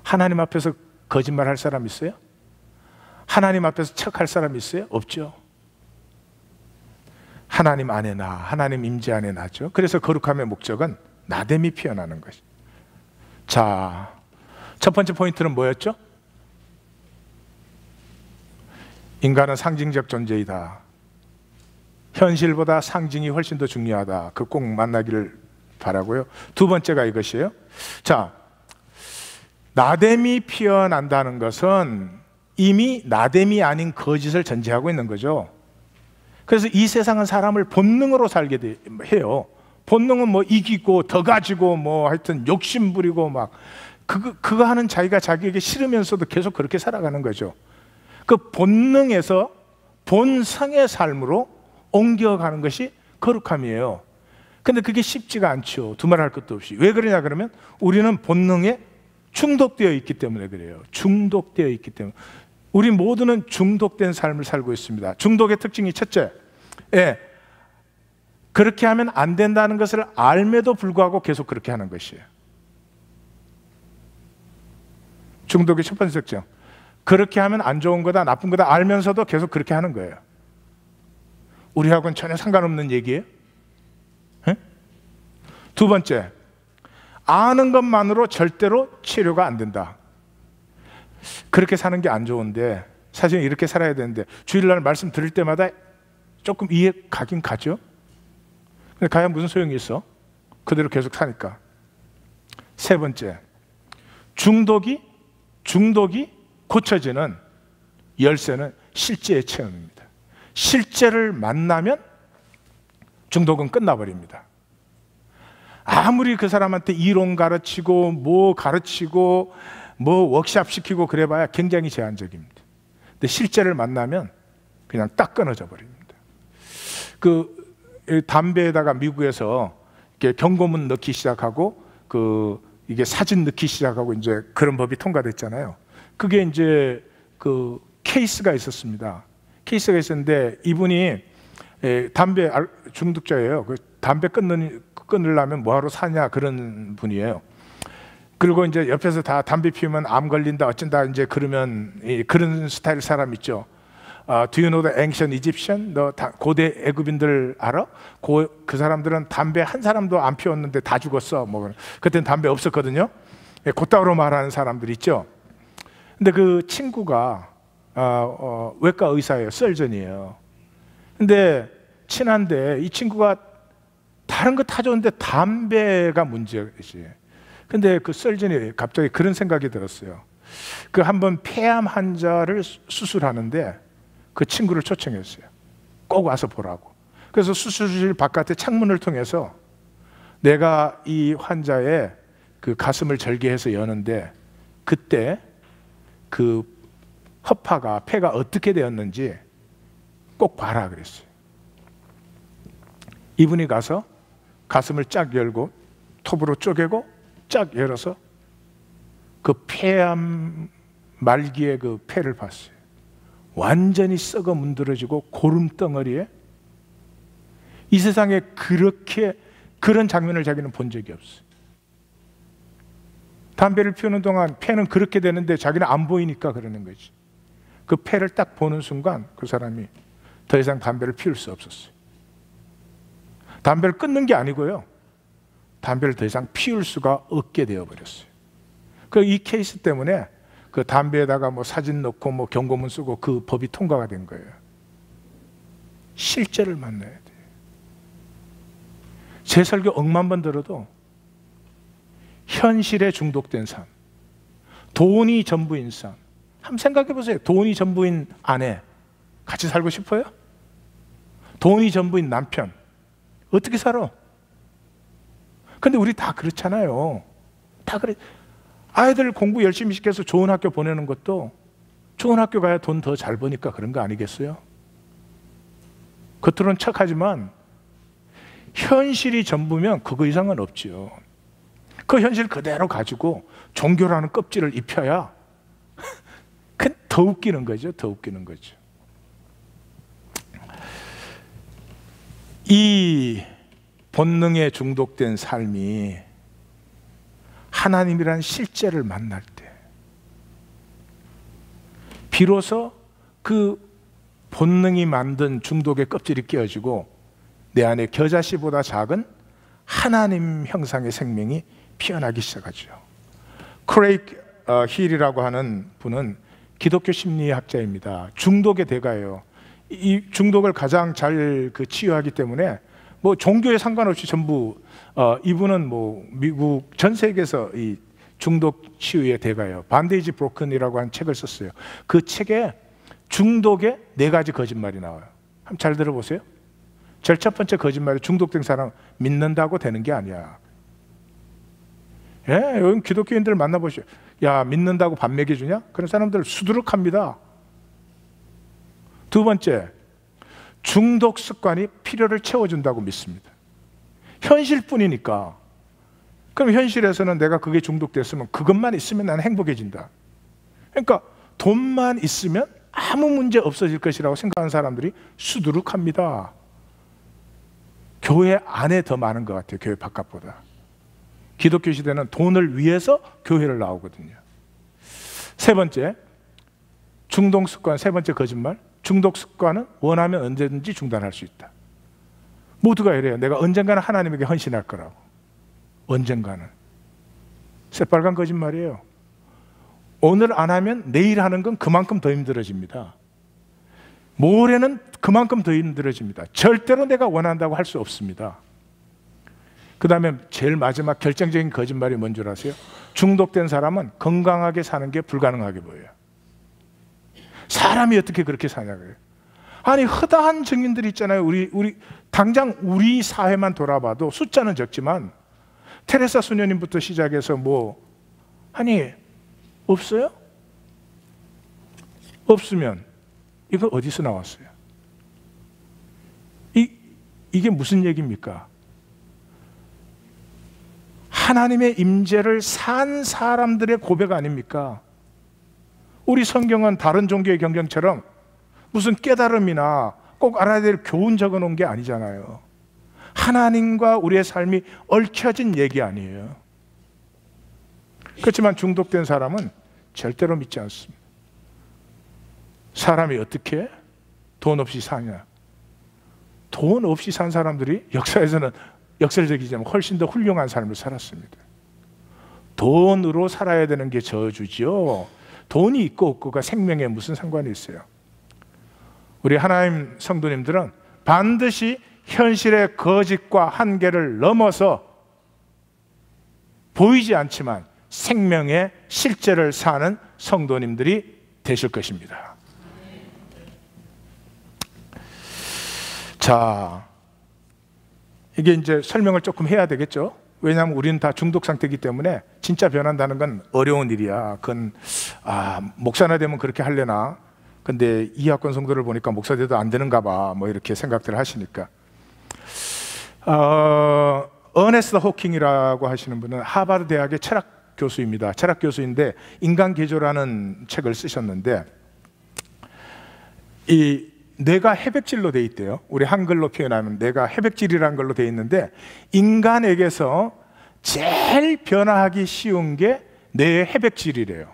하나님 앞에서 거짓말 할 사람 있어요? 하나님 앞에서 척할 사람 있어요? 없죠. 하나님 안에 나, 하나님 임재 안에 나죠. 그래서 거룩함의 목적은 나됨이 피어나는 것이. 자, 첫 번째 포인트는 뭐였죠? 인간은 상징적 존재이다. 현실보다 상징이 훨씬 더 중요하다. 그 꼭 만나기를 바라고요. 두 번째가 이것이에요. 자, 나됨이 피어난다는 것은 이미 나됨이 아닌 거짓을 전제하고 있는 거죠. 그래서 이 세상은 사람을 본능으로 살게 해요. 본능은 뭐 이기고 더 가지고 뭐 하여튼 욕심 부리고 막 그거 하는 자기가 자기에게 싫으면서도 계속 그렇게 살아가는 거죠. 그 본능에서 본성의 삶으로 옮겨가는 것이 거룩함이에요. 근데 그게 쉽지가 않죠. 두말할 것도 없이. 왜 그러냐 그러면 우리는 본능에 중독되어 있기 때문에 그래요. 중독되어 있기 때문에. 우리 모두는 중독된 삶을 살고 있습니다. 중독의 특징이 첫째, 그렇게 하면 안 된다는 것을 알매도 불구하고 계속 그렇게 하는 것이에요. 중독의 첫 번째 특징, 그렇게 하면 안 좋은 거다, 나쁜 거다 알면서도 계속 그렇게 하는 거예요. 우리하고는 전혀 상관없는 얘기예요. 에? 두 번째, 아는 것만으로 절대로 치료가 안 된다. 그렇게 사는 게 안 좋은데 사실 이렇게 살아야 되는데 주일날 말씀 들을 때마다 조금 이해 가긴 가죠. 근데 가야 무슨 소용이 있어? 그대로 계속 사니까. 세 번째, 중독이 고쳐지는 열쇠는 실제의 체험입니다. 실제를 만나면 중독은 끝나버립니다. 아무리 그 사람한테 이론 가르치고 뭐 가르치고 뭐 워크샵 시키고 그래봐야 굉장히 제한적입니다. 근데 실제를 만나면 그냥 딱 끊어져 버립니다. 그 담배에다가 미국에서 이렇게 경고문 넣기 시작하고 이게 사진 넣기 시작하고 이제 그런 법이 통과됐잖아요. 그게 이제 그 케이스가 있었습니다. 케이스가 있었는데 이분이 담배 중독자예요. 그 담배 끊으려면 뭐하러 사냐 그런 분이에요. 그리고 이제 옆에서 다 담배 피우면 암 걸린다 어쩐다 이제 그러면 그런 스타일 사람 있죠. Do you know the ancient Egyptian? 너 고대 애굽인들 알아? 그 사람들은 담배 한 사람도 안 피웠는데 다 죽었어. 뭐 그때는 담배 없었거든요. 그따위로 말하는 사람들 있죠. 근데 그 친구가 외과 의사예요. 설전이에요. 근데 친한데 이 친구가 다른 거 다 좋은데 담배가 문제지. 근데 그 설전이 갑자기 그런 생각이 들었어요. 그 한번 폐암 환자를 수술하는데 그 친구를 초청했어요. 꼭 와서 보라고. 그래서 수술실 바깥에 창문을 통해서 내가 이 환자의 그 가슴을 절개해서 여는데 그때 그 허파가 폐가 어떻게 되었는지 꼭 봐라 그랬어요. 이분이 가서 가슴을 쫙 열고 톱으로 쪼개고 쫙 열어서 그 폐암 말기의 그 폐를 봤어요. 완전히 썩어 문드러지고 고름덩어리에, 이 세상에 그런 장면을 자기는 본 적이 없어요. 담배를 피우는 동안 폐는 그렇게 되는데 자기는 안 보이니까 그러는 거지. 그 폐를 딱 보는 순간 그 사람이 더 이상 담배를 피울 수 없었어요. 담배를 끊는 게 아니고요, 담배를 더 이상 피울 수가 없게 되어버렸어요. 이 케이스 때문에 그 담배에다가 뭐 사진 넣고 뭐 경고문 쓰고 그 법이 통과가 된 거예요. 실제를 만나야 돼요. 제 설교 억만 번 들어도 현실에 중독된 삶, 돈이 전부인 삶. 한번 생각해 보세요. 돈이 전부인 아내 같이 살고 싶어요? 돈이 전부인 남편 어떻게 살아? 근데 우리 다 그렇잖아요. 다 그래. 아이들 공부 열심히 시켜서 좋은 학교 보내는 것도 좋은 학교 가야 돈 더 잘 버니까 그런 거 아니겠어요? 겉으로는 척하지만 현실이 전부면 그거 이상은 없지요. 그 현실 그대로 가지고 종교라는 껍질을 입혀야 더 웃기는 거죠. 더 웃기는 거죠. 이 본능에 중독된 삶이 하나님이란 실제를 만날 때 비로소 그 본능이 만든 중독의 껍질이 깨어지고 내 안에 겨자씨보다 작은 하나님 형상의 생명이 피어나기 시작하죠. 크레이크 힐이라고 하는 분은 기독교 심리학자입니다. 중독의 대가예요. 이 중독을 가장 잘 치유하기 때문에 뭐 종교에 상관없이 전부 이분은 뭐 미국 전 세계에서 이 중독 치유의 대가예요. 반데이지 브로큰이라고 한 책을 썼어요. 그 책에 중독의 4가지 거짓말이 나와요. 한번 잘 들어보세요. 제일 첫 번째 거짓말이 중독된 사람 믿는다고 되는 게 아니야. 예, 여기 기독교인들 만나보시오. 야, 믿는다고 밥 먹여주냐? 그런 사람들 수두룩합니다. 두 번째, 중독 습관이 필요를 채워준다고 믿습니다. 현실뿐이니까. 그럼 현실에서는 내가 그게 중독됐으면 그것만 있으면 나는 행복해진다. 그러니까 돈만 있으면 아무 문제 없어질 것이라고 생각하는 사람들이 수두룩합니다. 교회 안에 더 많은 것 같아요. 교회 바깥보다. 기독교 시대는 돈을 위해서 교회를 나오거든요. 세 번째, 중독 습관, 세 번째 거짓말. 중독 습관은 원하면 언제든지 중단할 수 있다. 모두가 이래요. 내가 언젠가는 하나님에게 헌신할 거라고. 언젠가는. 새빨간 거짓말이에요. 오늘 안 하면 내일 하는 건 그만큼 더 힘들어집니다. 모레는 그만큼 더 힘들어집니다. 절대로 내가 원한다고 할 수 없습니다. 그 다음에 제일 마지막 결정적인 거짓말이 뭔 줄 아세요? 중독된 사람은 건강하게 사는 게 불가능하게 보여요. 사람이 어떻게 그렇게 사냐고요. 아니, 허다한 증인들이 있잖아요. 당장 우리 사회만 돌아봐도 숫자는 적지만 테레사 수녀님부터 시작해서 아니, 없어요? 없으면 이거 어디서 나왔어요? 이게 무슨 얘기입니까? 하나님의 임재를 산 사람들의 고백 아닙니까? 우리 성경은 다른 종교의 경경처럼 무슨 깨달음이나 꼭 알아야 될 교훈 적어 놓은 게 아니잖아요. 하나님과 우리의 삶이 얽혀진 얘기 아니에요. 그렇지만 중독된 사람은 절대로 믿지 않습니다. 사람이 어떻게 돈 없이 사냐? 돈 없이 산 사람들이 역사에서는 역설적이지만 훨씬 더 훌륭한 삶을 살았습니다. 돈으로 살아야 되는 게 저주지요. 돈이 있고 없고가 생명에 무슨 상관이 있어요? 우리 하나님 성도님들은 반드시 현실의 거짓과 한계를 넘어서 보이지 않지만 생명의 실제를 사는 성도님들이 되실 것입니다. 자, 이게 이제 설명을 조금 해야 되겠죠? 왜냐하면 우리는 다 중독 상태이기 때문에 진짜 변한다는 건 어려운 일이야. 그건 목사나 되면 그렇게 하려나? 근데 이학권 성도를 보니까 목사 돼도 안 되는가 봐. 이렇게 생각들을 하시니까. 어네스트 호킹이라고 하시는 분은 하버드 대학의 철학 교수입니다. 철학 교수인데 인간 개조라는 책을 쓰셨는데 이 뇌가 해백질로 돼 있대요. 우리 한글로 표현하면 뇌가 해백질이라는 걸로 돼 있는데, 인간에게서 제일 변화하기 쉬운 게 뇌의 해백질이래요.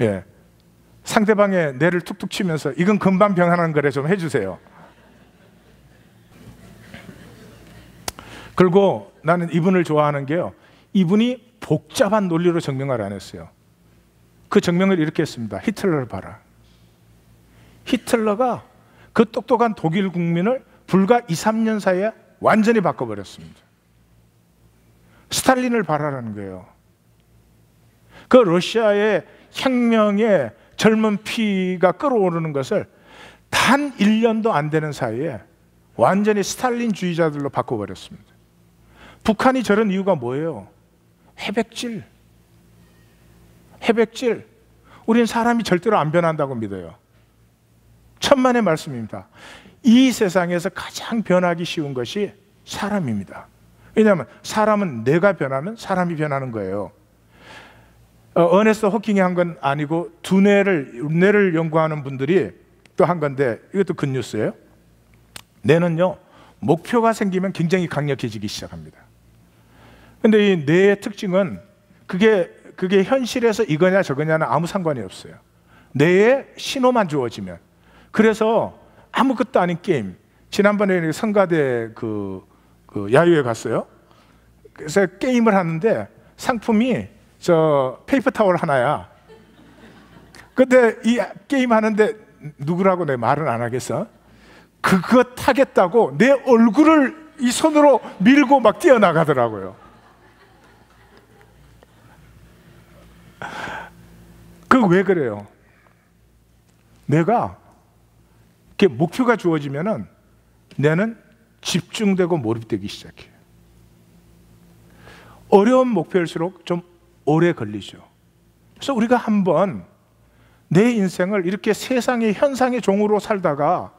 예. 상대방의 뇌를 툭툭 치면서 이건 금방 변하는 거래 좀 해주세요. 그리고 나는 이분을 좋아하는 게요, 이분이 복잡한 논리로 증명을 안 했어요. 그 증명을 이렇게 했습니다. 히틀러를 봐라. 히틀러가 그 똑똑한 독일 국민을 불과 2, 3년 사이에 완전히 바꿔버렸습니다. 스탈린을 봐라라는 거예요. 그 러시아의 혁명의 젊은 피가 끓어오르는 것을 단 1년도 안 되는 사이에 완전히 스탈린주의자들로 바꿔버렸습니다. 북한이 저런 이유가 뭐예요? 해백질. 해백질. 우린 사람이 절대로 안 변한다고 믿어요. 천만의 말씀입니다. 이 세상에서 가장 변하기 쉬운 것이 사람입니다. 왜냐하면 사람은 내가 변하면 사람이 변하는 거예요. 어네스트 호킹이 한 건 아니고 뇌를 연구하는 분들이 또 한 건데, 이것도 굿뉴스예요. 뇌는요, 목표가 생기면 굉장히 강력해지기 시작합니다. 근데 이 뇌의 특징은 그게 현실에서 이거냐 저거냐는 아무 상관이 없어요. 뇌에 신호만 주어지면. 그래서 아무것도 아닌 게임. 지난번에 성가대 그 야유회 갔어요. 그래서 게임을 하는데 상품이 저 페이퍼 타월 하나야. 근데 이 게임 하는데 누구라고 내 말은 안 하겠어. 그거 타겠다고 내 얼굴을 이 손으로 밀고 막 뛰어나가더라고요. 그 왜 그래요? 내가 이렇게 목표가 주어지면은 내는 집중되고 몰입되기 시작해요. 어려운 목표일수록 좀 오래 걸리죠. 그래서 우리가 한번 내 인생을 이렇게 세상의 현상의 종으로 살다가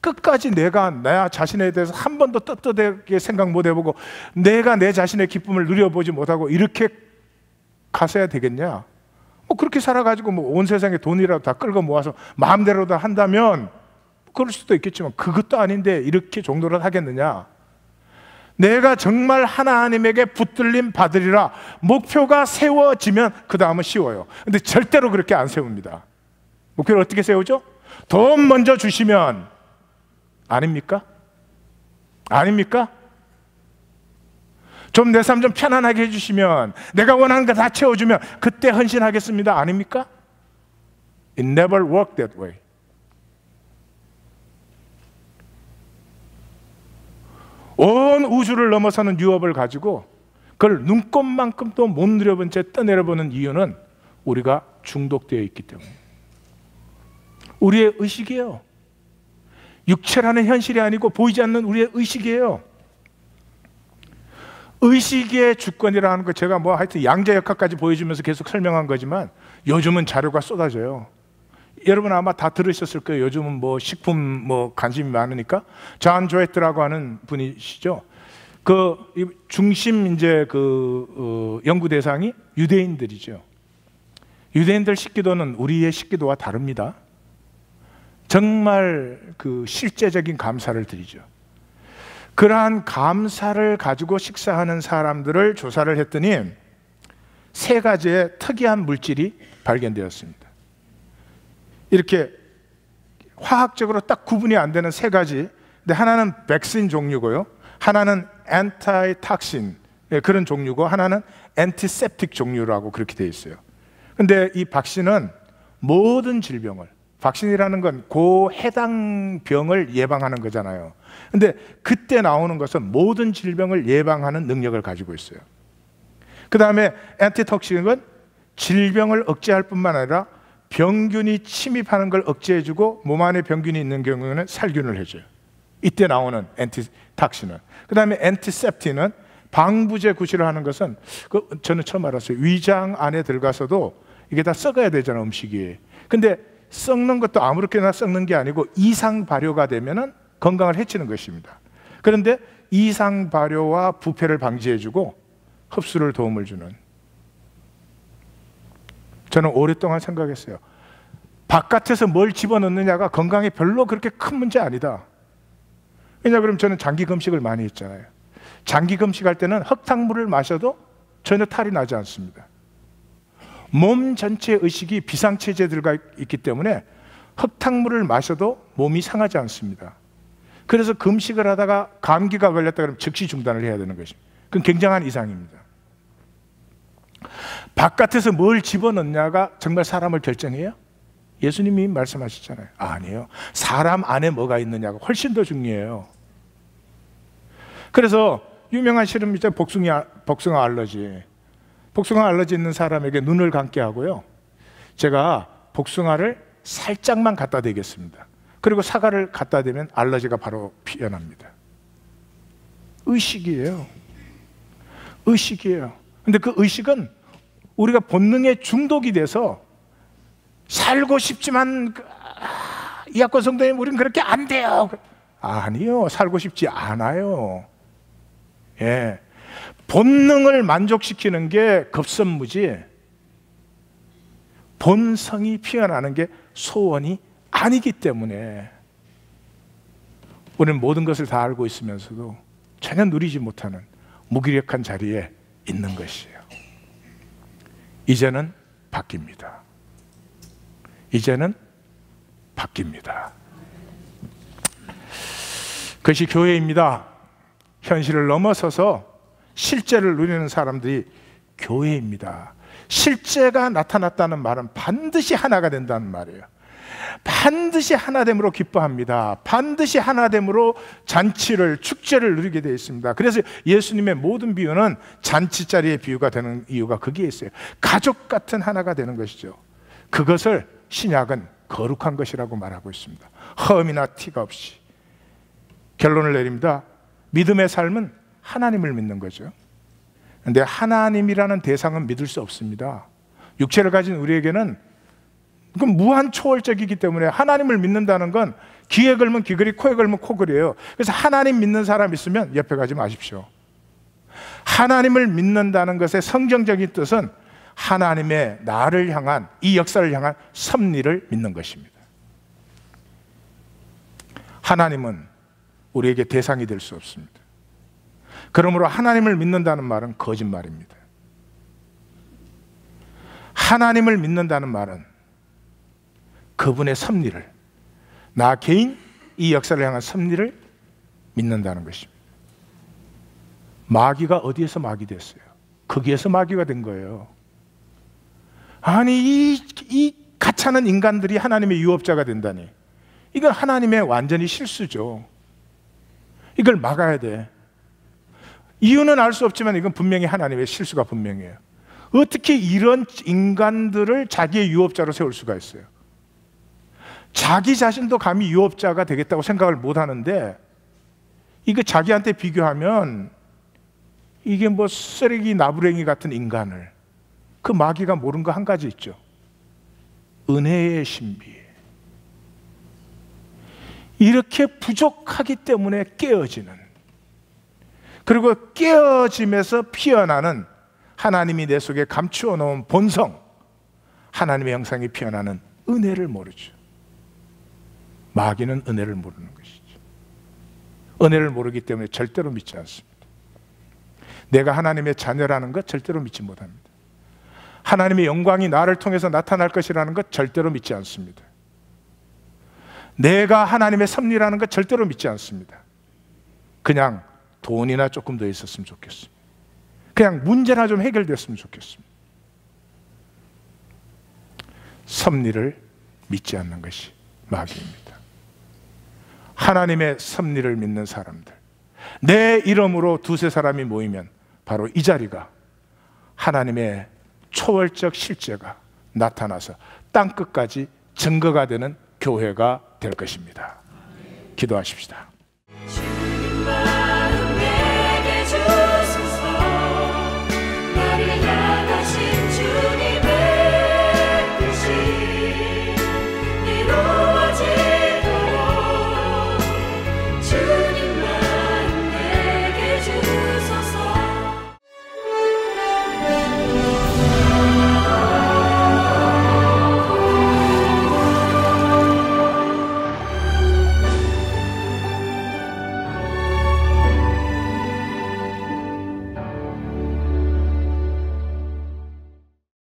끝까지 내가 나 자신에 대해서 한 번도 떳떳하게 생각 못 해보고 내가 내 자신의 기쁨을 누려보지 못하고 이렇게 가서야 되겠냐? 뭐 그렇게 살아가지고 뭐 온 세상에 돈이라도 다 끌고 모아서 마음대로 다 한다면 그럴 수도 있겠지만 그것도 아닌데 이렇게 종노릇 하겠느냐? 내가 정말 하나님에게 붙들림 받으리라 목표가 세워지면 그 다음은 쉬워요. 근데 절대로 그렇게 안 세웁니다. 목표를 어떻게 세우죠? 돈 먼저 주시면. 아닙니까? 아닙니까? 좀 내 삶 좀 편안하게 해주시면, 내가 원하는 거 다 채워주면 그때 헌신하겠습니다. 아닙니까? It never worked that way. 온 우주를 넘어서는 유업을 가지고 그걸 눈꼽만큼도 못 누려본 채 떠내려보는 이유는 우리가 중독되어 있기 때문에. 우리의 의식이에요. 육체라는 현실이 아니고 보이지 않는 우리의 의식이에요. 의식의 주권이라는 거 제가 뭐 하여튼 양자역학까지 보여주면서 계속 설명한 거지만 요즘은 자료가 쏟아져요. 여러분 아마 다 들으셨을 거예요. 요즘은 뭐 식품 뭐 관심이 많으니까. 존 조에트라고 하는 분이시죠. 그 중심 이제 연구 대상이 유대인들이죠. 유대인들 식기도는 우리의 식기도와 다릅니다. 정말 그 실제적인 감사를 드리죠. 그러한 감사를 가지고 식사하는 사람들을 조사를 했더니 3가지의 특이한 물질이 발견되었습니다. 이렇게 화학적으로 딱 구분이 안 되는 3가지. 근데 하나는 백신 종류고요, 하나는 엔타이탁신 그런 종류고, 하나는 엔티셉틱 종류라고 그렇게 되어 있어요. 근데 이 박신은 모든 질병을, 박신이라는 건 그 해당 병을 예방하는 거잖아요. 근데 그때 나오는 것은 모든 질병을 예방하는 능력을 가지고 있어요. 그 다음에 엔티톡신은 질병을 억제할 뿐만 아니라 병균이 침입하는 걸 억제해주고 몸 안에 병균이 있는 경우에는 살균을 해줘요. 이때 나오는 엔티탁신은. 그 다음에 엔티셉틴은 방부제 구실을 하는 것은 저는 처음 알았어요. 위장 안에 들어가서도 이게 다 썩어야 되잖아, 음식이. 근데 썩는 것도 아무렇게나 썩는 게 아니고 이상 발효가 되면은 건강을 해치는 것입니다. 그런데 이상 발효와 부패를 방지해주고 흡수를 도움을 주는. 저는 오랫동안 생각했어요. 바깥에서 뭘 집어넣느냐가 건강에 별로 그렇게 큰 문제 아니다. 왜냐 그러면 저는 장기 금식을 많이 했잖아요. 장기 금식할 때는 흙탕물을 마셔도 전혀 탈이 나지 않습니다. 몸 전체의 의식이 비상체제에 들어가 있기 때문에 흙탕물을 마셔도 몸이 상하지 않습니다. 그래서 금식을 하다가 감기가 걸렸다 그러면 즉시 중단을 해야 되는 것입니다. 그건 굉장한 이상입니다. 바깥에서 뭘 집어넣냐가 정말 사람을 결정해요? 예수님이 말씀하셨잖아요. 아니에요. 사람 안에 뭐가 있느냐가 훨씬 더 중요해요. 그래서 유명한 실험 있죠. 복숭아 알러지. 복숭아 알러지 있는 사람에게 눈을 감게 하고요, 제가 복숭아를 살짝만 갖다 대겠습니다. 그리고 사과를 갖다 대면 알러지가 바로 피어납니다. 의식이에요. 의식이에요. 근데 그 의식은 우리가 본능에 중독이 돼서 살고 싶지만 이학권 성도님 우리는 그렇게 안 돼요. 아니요, 살고 싶지 않아요. 예, 본능을 만족시키는 게 급선무지 본성이 피어나는 게 소원이 아니기 때문에 우리는 모든 것을 다 알고 있으면서도 전혀 누리지 못하는 무기력한 자리에 있는 것이에요. 이제는 바뀝니다. 이제는 바뀝니다. 그것이 교회입니다. 현실을 넘어서서 실제를 누리는 사람들이 교회입니다. 실제가 나타났다는 말은 반드시 하나가 된다는 말이에요. 반드시 하나됨으로 기뻐합니다. 반드시 하나됨으로 잔치를, 축제를 누리게 되어 있습니다. 그래서 예수님의 모든 비유는 잔치자리의 비유가 되는 이유가 거기에 있어요. 가족 같은 하나가 되는 것이죠. 그것을 신약은 거룩한 것이라고 말하고 있습니다. 흠이나 티가 없이. 결론을 내립니다. 믿음의 삶은 하나님을 믿는 거죠. 그런데 하나님이라는 대상은 믿을 수 없습니다. 육체를 가진 우리에게는 그건 무한 초월적이기 때문에 하나님을 믿는다는 건 귀에 걸면 귀걸이, 코에 걸면 코걸이에요. 그래서 하나님 믿는 사람 있으면 옆에 가지 마십시오. 하나님을 믿는다는 것의 성경적인 뜻은 하나님의 나를 향한, 이 역사를 향한 섭리를 믿는 것입니다. 하나님은 우리에게 대상이 될 수 없습니다. 그러므로 하나님을 믿는다는 말은 거짓말입니다. 하나님을 믿는다는 말은 그분의 섭리를, 나 개인 이 역사를 향한 섭리를 믿는다는 것입니다. 마귀가 어디에서 마귀 됐어요? 거기에서 마귀가 된 거예요. 아니 이 가차는 인간들이 하나님의 유업자가 된다니, 이건 하나님의 완전히 실수죠. 이걸 막아야 돼. 이유는 알 수 없지만 이건 분명히 하나님의 실수가 분명해요. 어떻게 이런 인간들을 자기의 유업자로 세울 수가 있어요? 자기 자신도 감히 유업자가 되겠다고 생각을 못 하는데, 이거 자기한테 비교하면 이게 뭐 쓰레기 나부랭이 같은 인간을, 그 마귀가 모르는 거 한 가지 있죠. 은혜의 신비. 이렇게 부족하기 때문에 깨어지는, 그리고 깨어짐에서 피어나는 하나님이 내 속에 감추어 놓은 본성, 하나님의 형상이 피어나는 은혜를 모르죠. 마귀는 은혜를 모르는 것이죠. 은혜를 모르기 때문에 절대로 믿지 않습니다. 내가 하나님의 자녀라는 것 절대로 믿지 못합니다. 하나님의 영광이 나를 통해서 나타날 것이라는 것 절대로 믿지 않습니다. 내가 하나님의 섭리라는 것 절대로 믿지 않습니다. 그냥 돈이나 조금 더 있었으면 좋겠습니다. 그냥 문제나 좀 해결됐으면 좋겠습니다. 섭리를 믿지 않는 것이 마귀입니다. 하나님의 섭리를 믿는 사람들, 내 이름으로 두세 사람이 모이면 바로 이 자리가 하나님의 초월적 실제가 나타나서 땅끝까지 증거가 되는 교회가 될 것입니다. 기도하십시다.